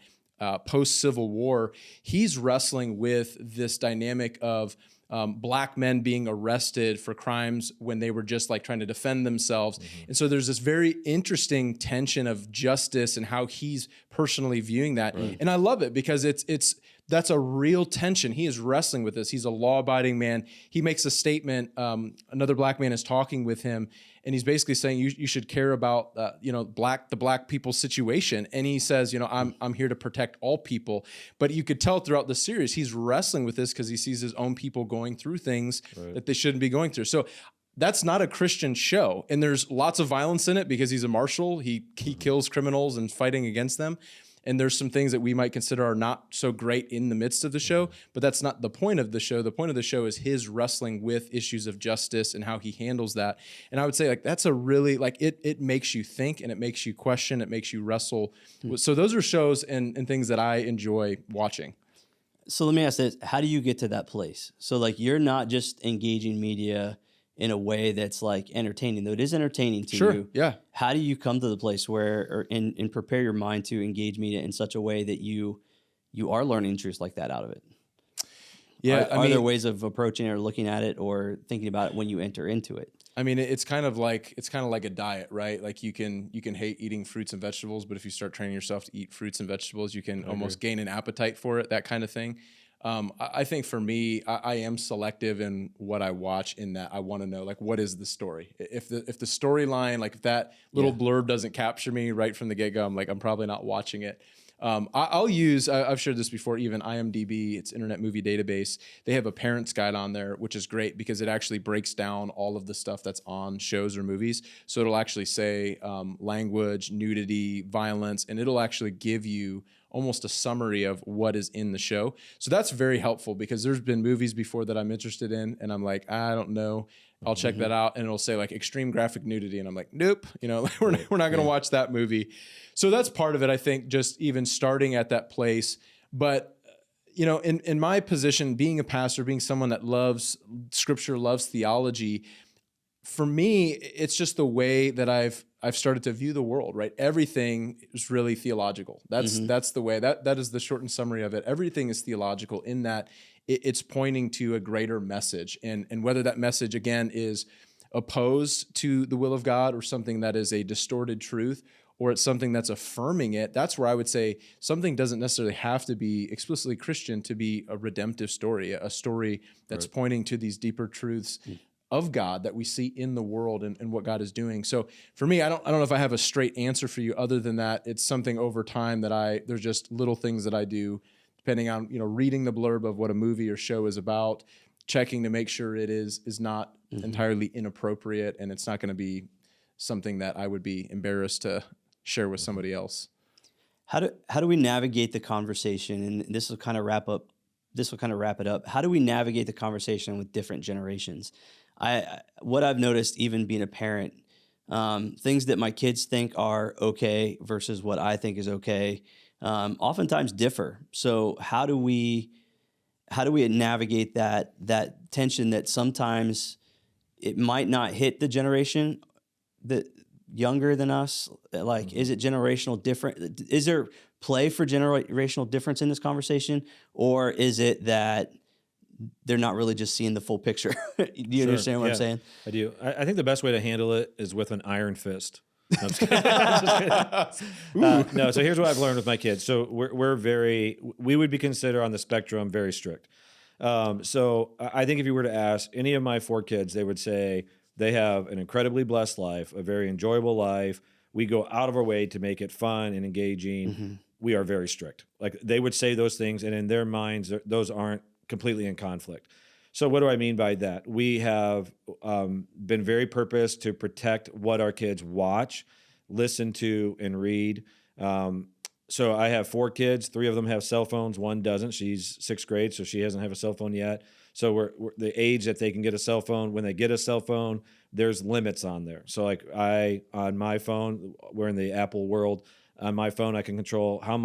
post-Civil War, he's wrestling with this dynamic of Black men being arrested for crimes when they were just like trying to defend themselves. And so there's this very interesting tension of justice and how he's personally viewing that. And I love it because it's that's a real tension. He is wrestling with this. He's a law-abiding man. He makes a statement. Another black man is talking with him, and he's basically saying you should care about the black people's situation. And he says, I'm here to protect all people. But you could tell throughout the series he's wrestling with this because he sees his own people going through things that they shouldn't be going through. So that's not a Christian show, and there's lots of violence in it because he's a marshal. He kills criminals and fighting against them. And there's some things that we might consider are not so great in the midst of the show, but that's not the point of the show. The point of the show is his wrestling with issues of justice and how he handles that. And I would say that's a really it makes you think, and it makes you question, it makes you wrestle. So those are shows and things that I enjoy watching.
So let me ask this. How do you get to that place? So you're not just engaging media in a way that's entertaining, though it is entertaining to you.
Yeah.
How do you come to the place where, and prepare your mind to engage media in such a way that you are learning truths like that out of it?
Yeah.
Are there ways of approaching it or looking at it or thinking about it when you enter into it?
I mean, it's kind of like a diet, right? Like you can hate eating fruits and vegetables, but if you start training yourself to eat fruits and vegetables, you can almost gain an appetite for it, that kind of thing. I think for me, I am selective in what I watch, in that I want to know, what is the story? If the storyline, if that little blurb doesn't capture me right from the get-go, I'm probably not watching it. I'll use, I've shared this before, even IMDb, it's Internet Movie Database. They have a parent's guide on there, which is great because it actually breaks down all of the stuff that's on shows or movies. So it'll actually say language, nudity, violence, and it'll actually give you almost a summary of what is in the show. So that's very helpful because there's been movies before that I'm interested in, and I'm like, I don't know. I'll check that out, and it'll say extreme graphic nudity, and I'm like, nope, we're not going to watch that movie. So that's part of it, I think, just even starting at that place. But in my position, being a pastor, being someone that loves Scripture, loves theology, for me, it's just the way that I've started to view the world, right? Everything is really theological. That's the way, that is the shortened summary of it. Everything is theological in that it's pointing to a greater message. And whether that message, again, is opposed to the will of God or something that is a distorted truth, or it's something that's affirming it, that's where I would say something doesn't necessarily have to be explicitly Christian to be a redemptive story, a story that's pointing to these deeper truths of God that we see in the world and what God is doing. So for me, I don't know if I have a straight answer for you other than that it's something over time that there's just little things that I do depending on, reading the blurb of what a movie or show is about, checking to make sure it is not entirely inappropriate and it's not going to be something that I would be embarrassed to share with somebody else.
How do we navigate the conversation? And this will kind of wrap it up. How do we navigate the conversation with different generations? What I've noticed, even being a parent, things that my kids think are okay versus what I think is okay, oftentimes differ. So how do we navigate that tension that sometimes it might not hit the generation that younger than us? Is it generational different? Is there play for generational difference in this conversation, or is it that they're not really just seeing the full picture? Do you understand what I'm saying?
I do. I think the best way to handle it is with an iron fist. No, I'm just kidding. No, so here's what I've learned with my kids. So we would be considered on the spectrum very strict. So I think if you were to ask any of my 4 kids, they would say they have an incredibly blessed life, a very enjoyable life. We go out of our way to make it fun and engaging. We are very strict. They would say those things, and in their minds, those aren't completely in conflict. So what do I mean by that? We have been very purposed to protect what our kids watch, listen to, and read. So I have 4 kids. 3 of them have cell phones. 1 doesn't. She's 6th grade, so she doesn't have a cell phone yet. So we're the age that they can get a cell phone. When they get a cell phone, there's limits on there. So on my phone, we're in the Apple world. On my phone, I can control how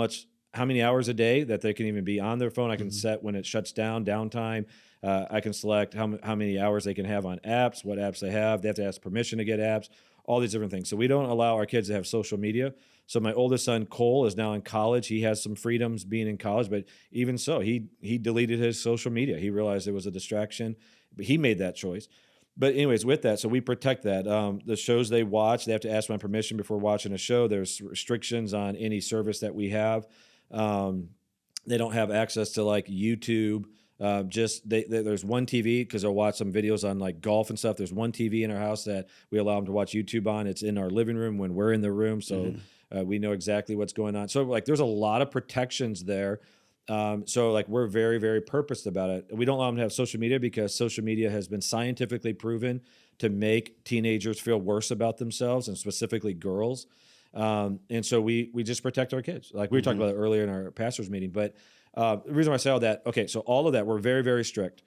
many hours a day that they can even be on their phone. I can set when it shuts down, downtime. I can select how many hours they can have on apps, what apps they have. They have to ask permission to get apps, all these different things. So we don't allow our kids to have social media. So my oldest son, Cole, is now in college. He has some freedoms being in college, but even so, he deleted his social media. He realized it was a distraction, but he made that choice. But anyways, with that, so we protect that. The shows they watch, they have to ask my permission before watching a show. There's restrictions on any service that we have. They don't have access to like YouTube. There's one TV because they'll watch some videos on like golf and stuff. There's one TV in our house that we allow them to watch YouTube on. It's in our living room when we're in the room, so we know exactly what's going on. So like, there's a lot of protections there. So like, we're very, very purposed about it. We don't allow them to have social media because social media has been scientifically proven to make teenagers feel worse about themselves, and specifically girls. And so we just protect our kids. Like we were talking about it earlier in our pastor's meeting, but the reason why I say all that, okay, so all of that, we're very, very strict,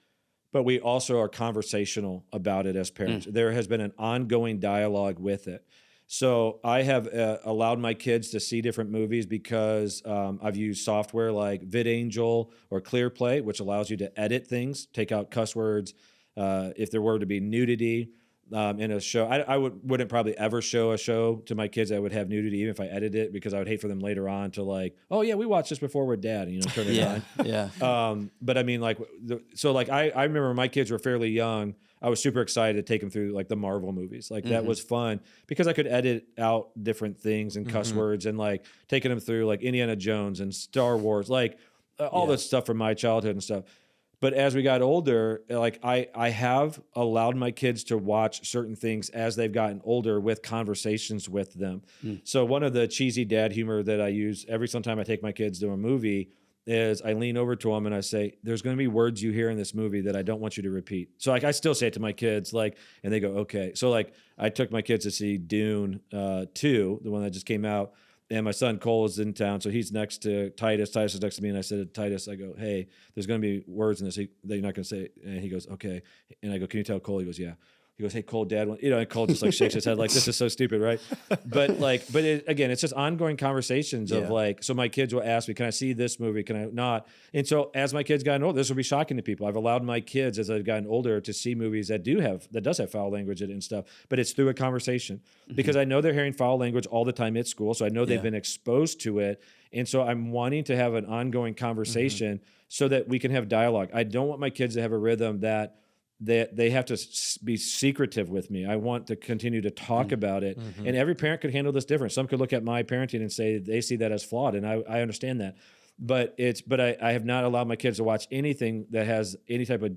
but we also are conversational about it as parents. There has been an ongoing dialogue with it. So I have allowed my kids to see different movies because I've used software like VidAngel or ClearPlay, which allows you to edit things, take out cuss words, if there were to be nudity. In a show, I wouldn't probably ever show a show to my kids that would have nudity, even if I edited it, because I would hate for them later on to like, oh yeah, we watched this before with dad, and turn it on.
Yeah.
But I mean, like, so like I remember my kids were fairly young. I was super excited to take them through like the Marvel movies. Like that was fun because I could edit out different things and cuss words, and like taking them through like Indiana Jones and Star Wars, like all this stuff from my childhood and stuff. But as we got older, like I have allowed my kids to watch certain things as they've gotten older with conversations with them. So one of the cheesy dad humor that I use every time I take my kids to a movie is I lean over to them and I say, there's going to be words you hear in this movie that I don't want you to repeat. So like I still say it to my kids, like, and they go, okay. So like I took my kids to see Dune 2, the one that just came out. And my son Cole is in town, so he's next to Titus. Titus is next to me, and I said to Titus, I go, hey, there's going to be words in this that you're not going to say. And he goes, okay. And I go, can you tell Cole? He goes, yeah. He goes, hey, Cole, Dad, and Cole just like shakes his head like, this is so stupid, right? But again, it's just ongoing conversations of like, so my kids will ask me, can I see this movie? Can I not? And so as my kids gotten older, this will be shocking to people. I've allowed my kids as I've gotten older to see movies that does have foul language in it and stuff, but it's through a conversation because I know they're hearing foul language all the time at school. So I know they've been exposed to it. And so I'm wanting to have an ongoing conversation so that we can have dialogue. I don't want my kids to have a rhythm that they have to be secretive with me. I want to continue to talk about it. And every parent could handle this different. Some could look at my parenting and say they see that as flawed, and I understand that. But I have not allowed my kids to watch anything that has any type of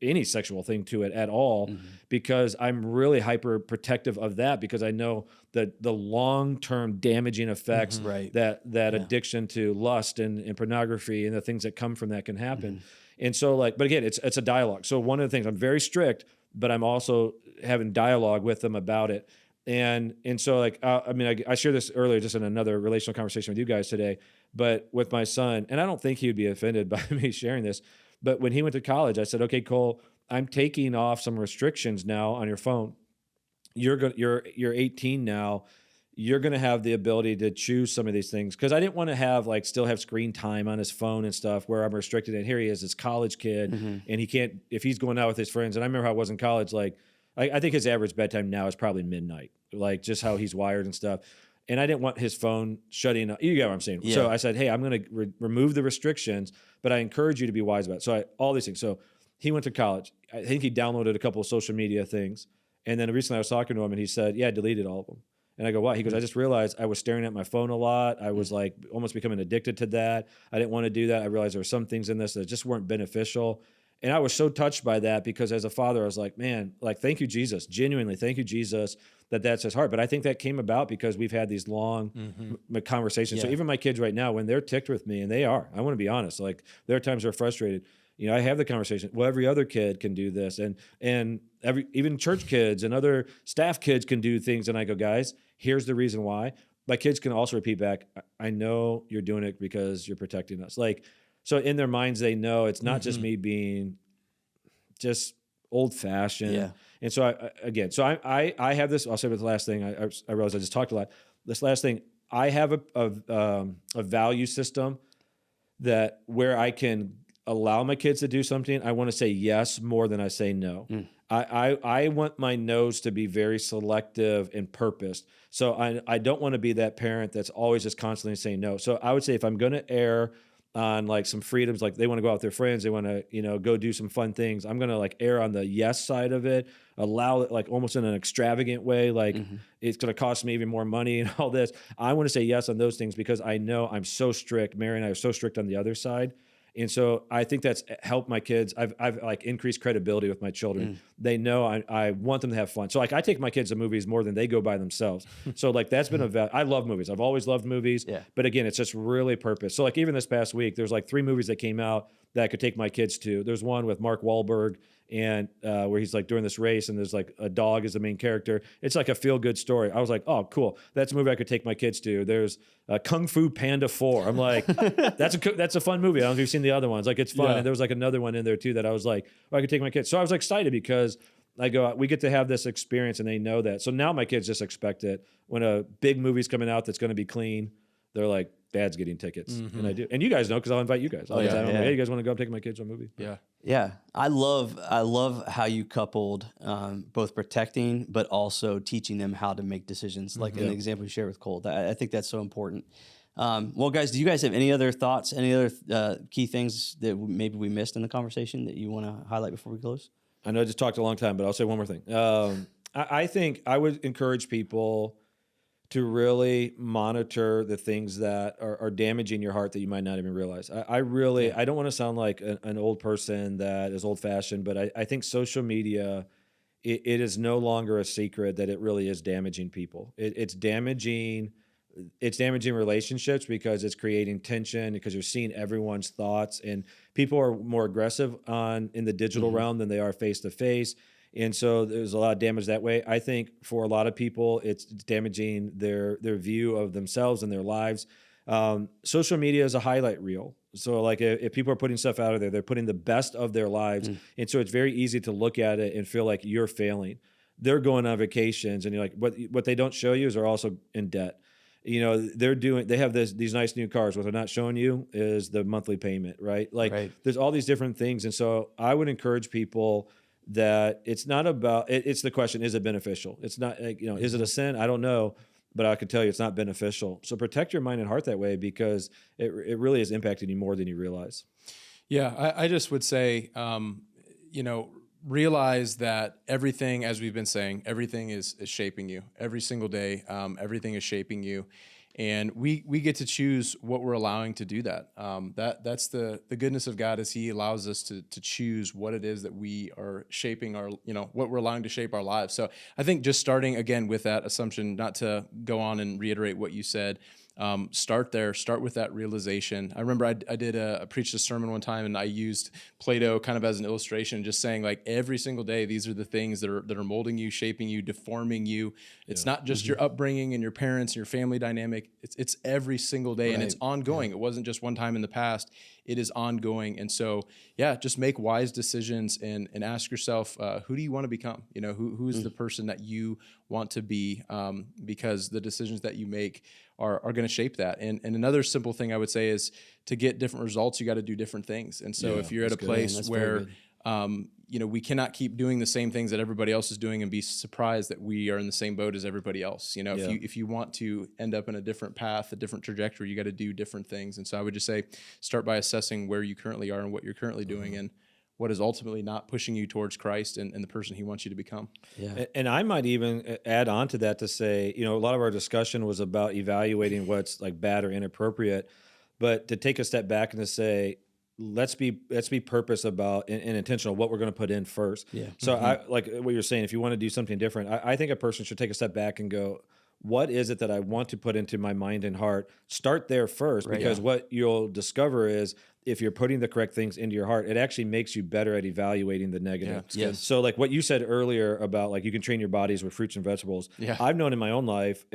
any sexual thing to it at all, because I'm really hyper protective of that, because I know that the long-term damaging effects that addiction to lust and pornography and the things that come from that can happen. And so but again, it's a dialogue. So one of the things, I'm very strict, but I'm also having dialogue with them about it. And so I shared this earlier just in another relational conversation with you guys today, but with my son, and I don't think he would be offended by me sharing this, but when he went to college, I said, okay, Cole, I'm taking off some restrictions now on your phone. You're 18 now. You're going to have the ability to choose some of these things. Cause I didn't want to still have screen time on his phone and stuff where I'm restricted. And here he is, this college kid, and he can't, if he's going out with his friends, and I remember how I was in college, like, I think his average bedtime now is probably midnight, like just how he's wired and stuff. And I didn't want his phone shutting up. You get what I'm saying? Yeah. So I said, hey, I'm going to remove the restrictions, but I encourage you to be wise about it. So all these things. So he went to college. I think he downloaded a couple of social media things. And then recently I was talking to him and he said, yeah, I deleted all of them. And I go, why? He goes, I just realized I was staring at my phone a lot. I was like almost becoming addicted to that. I didn't want to do that. I realized there were some things in this that just weren't beneficial. And I was so touched by that, because as a father, I was like, man, like, thank you, Jesus. Genuinely, thank you, Jesus, that's his heart. But I think that came about because we've had these long conversations. Yeah. So even my kids right now, when they're ticked with me, and they are, I want to be honest, like there are times they're frustrated. I have the conversation. Well, every other kid can do this, and even church kids and other staff kids can do things. And I go, guys, here's the reason why. My kids can also repeat back, I know you're doing it because you're protecting us. Like, so in their minds, they know it's not just me being just old fashioned. Yeah. And so I have this. I'll say with the last thing. I realize I just talked a lot. This last thing, I have a value system that where I can allow my kids to do something, I want to say yes more than I say no. I want my no's to be very selective and purposed. So I don't want to be that parent that's always just constantly saying no. So I would say if I'm going to err on like some freedoms, like they want to go out with their friends, they want to, go do some fun things. I'm going to like err on the yes side of it, allow it like almost in an extravagant way. Like it's going to cost me even more money and all this. I want to say yes on those things because I know I'm so strict. Mary and I are so strict on the other side. And so I think that's helped my kids. I've like increased credibility with my children. They know I want them to have fun. So like I take my kids to movies more than they go by themselves. So like that's been I love movies. I've always loved movies.
Yeah.
But again, it's just really purpose. So like even this past week, there's like 3 movies that came out that I could take my kids to. There's one with Mark Wahlberg and where he's like doing this race and there's like a dog is the main character. It's like a feel good story. I was like, oh, cool. That's a movie I could take my kids to. There's Kung Fu Panda 4. I'm like, that's a fun movie. I don't know if you've seen the other ones. Like it's fun.
Yeah.
And there was like another one in there too that I was like, oh, I could take my kids. So I was excited because I go, we get to have this experience and they know that. So now my kids just expect it. When a big movie's coming out that's going to be clean, they're like, Dad's getting tickets. And I do. And you guys know, because I'll invite you guys. I'm like, hey, you guys want to go? I'm taking my kids to a movie.
Yeah.
Yeah, I love how you coupled both protecting but also teaching them how to make decisions, like in the example you shared with Cole. I think that's so important. Well, guys, do you guys have any other thoughts, any other key things that maybe we missed in the conversation that you want to highlight before we close?
I know I just talked a long time, but I'll say one more thing. I think I would encourage people to really monitor the things that are damaging your heart that you might not even realize. I don't want to sound like an old person that is old fashioned, but I think social media, it is no longer a secret that it really is damaging people. It's damaging relationships because it's creating tension, because you're seeing everyone's thoughts, and people are more aggressive in the digital realm than they are face to face. And so there's a lot of damage that way. I think for a lot of people, it's damaging their view of themselves and their lives. Social media is a highlight reel. So like if people are putting stuff out of there, they're putting the best of their lives. And so it's very easy to look at it and feel like you're failing. They're going on vacations and you're like, what they don't show you is they're also in debt. They have these nice new cars. What they're not showing you is the monthly payment, right? There's all these different things. And so I would encourage people that it's not about, it's the question, is it beneficial? It's not like, is it a sin? I don't know, but I can tell you it's not beneficial. So protect your mind and heart that way because it really is impacting you more than you realize.
Yeah, I just would say, realize that everything, as we've been saying, everything is shaping you. Every single day, everything is shaping you. And we get to choose what we're allowing to do that. That's the goodness of God, is He allows us to choose what it is that we are shaping what we're allowing to shape our lives. So I think just starting again with that assumption, not to go on and reiterate what you said, start there, start with that realization. I remember I preached a sermon one time and I used Play-Doh kind of as an illustration, just saying like every single day, these are the things that are molding you, shaping you, deforming you. It's not just your upbringing and your parents and your family dynamic. It's every single day and it's ongoing. It wasn't just one time in the past. It is ongoing. And so, just make wise decisions and ask yourself, who do you want to become? Who is the person that you want to be? Because the decisions that you make are going to shape that. And another simple thing I would say is to get different results, you got to do different things. And so if you're at a place where, we cannot keep doing the same things that everybody else is doing and be surprised that we are in the same boat as everybody else. If you want to end up in a different path, a different trajectory, you got to do different things. And so I would just say, start by assessing where you currently are and what you're currently doing and what is ultimately not pushing you towards Christ and the person He wants you to become.
Yeah. And I might even add on to that to say, a lot of our discussion was about evaluating what's like bad or inappropriate, but to take a step back and to say, let's be purpose about and intentional what we're going to put in first. Yeah. So I like what you're saying. If you want to do something different, I think a person should take a step back and go, what is it that I want to put into my mind and heart? Start there first, because what you'll discover is if you're putting the correct things into your heart, it actually makes you better at evaluating the negative.
Yeah,
yes. So like what you said earlier about like you can train your bodies with fruits and vegetables. Yeah. I've known in my own life,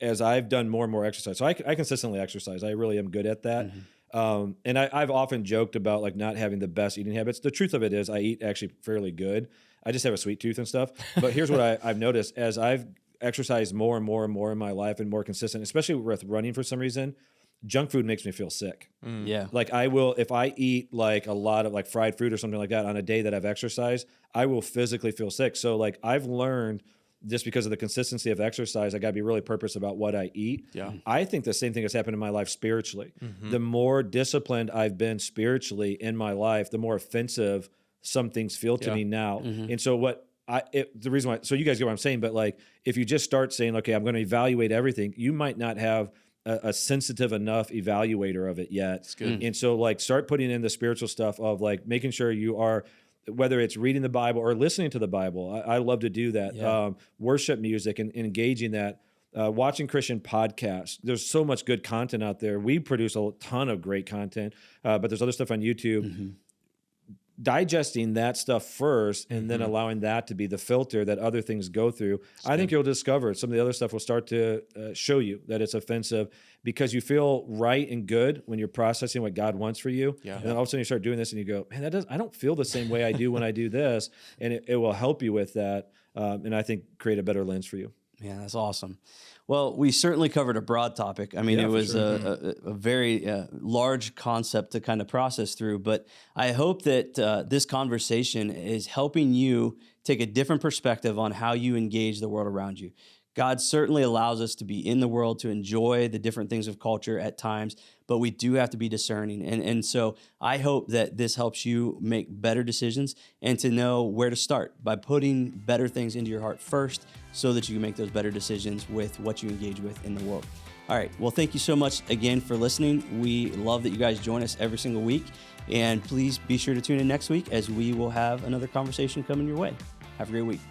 as I've done more and more exercise, so I consistently exercise. I really am good at that. And I've often joked about like not having the best eating habits. The truth of it is I eat actually fairly good. I just have a sweet tooth and stuff. But here's what I've noticed as I've exercised more and more and more in my life and more consistent, especially with running for some reason, junk food makes me feel sick. Yeah. Like I will, if I eat like a lot of like fried food or something like that on a day that I've exercised, I will physically feel sick. So like I've learned just because of the consistency of exercise, I got to be really purposeful about what I eat.
Yeah.
I think the same thing has happened in my life spiritually. The more disciplined I've been spiritually in my life, the more offensive some things feel to me now. And so the reason why, so you guys get what I'm saying, but like, if you just start saying, okay, I'm going to evaluate everything, you might not have a sensitive enough evaluator of it yet. That's
good.
And so like, start putting in the spiritual stuff of like making sure you are, whether it's reading the Bible or listening to the Bible. I love to do that.
Yeah.
Worship music and engaging that. Watching Christian podcasts. There's so much good content out there. We produce a ton of great content, but there's other stuff on YouTube. Digesting that stuff first and then allowing that to be the filter that other things go through. I think you'll discover some of the other stuff will start to show you that it's offensive because you feel right and good when you're processing what God wants for you.
Yeah.
And then all of a sudden you start doing this and you go, man, I don't feel the same way I do when I do this. And it will help you with that. And I think create a better lens for you.
Yeah, that's awesome. Well, we certainly covered a broad topic. I mean,
Yeah,
it
for
was
sure.
a very large concept to kind of process through, but I hope that this conversation is helping you take a different perspective on how you engage the world around you. God certainly allows us to be in the world, to enjoy the different things of culture at times, but we do have to be discerning. And so I hope that this helps you make better decisions and to know where to start by putting better things into your heart first so that you can make those better decisions with what you engage with in the world. All right. Well, thank you so much again for listening. We love that you guys join us every single week. And please be sure to tune in next week as we will have another conversation coming your way. Have a great week.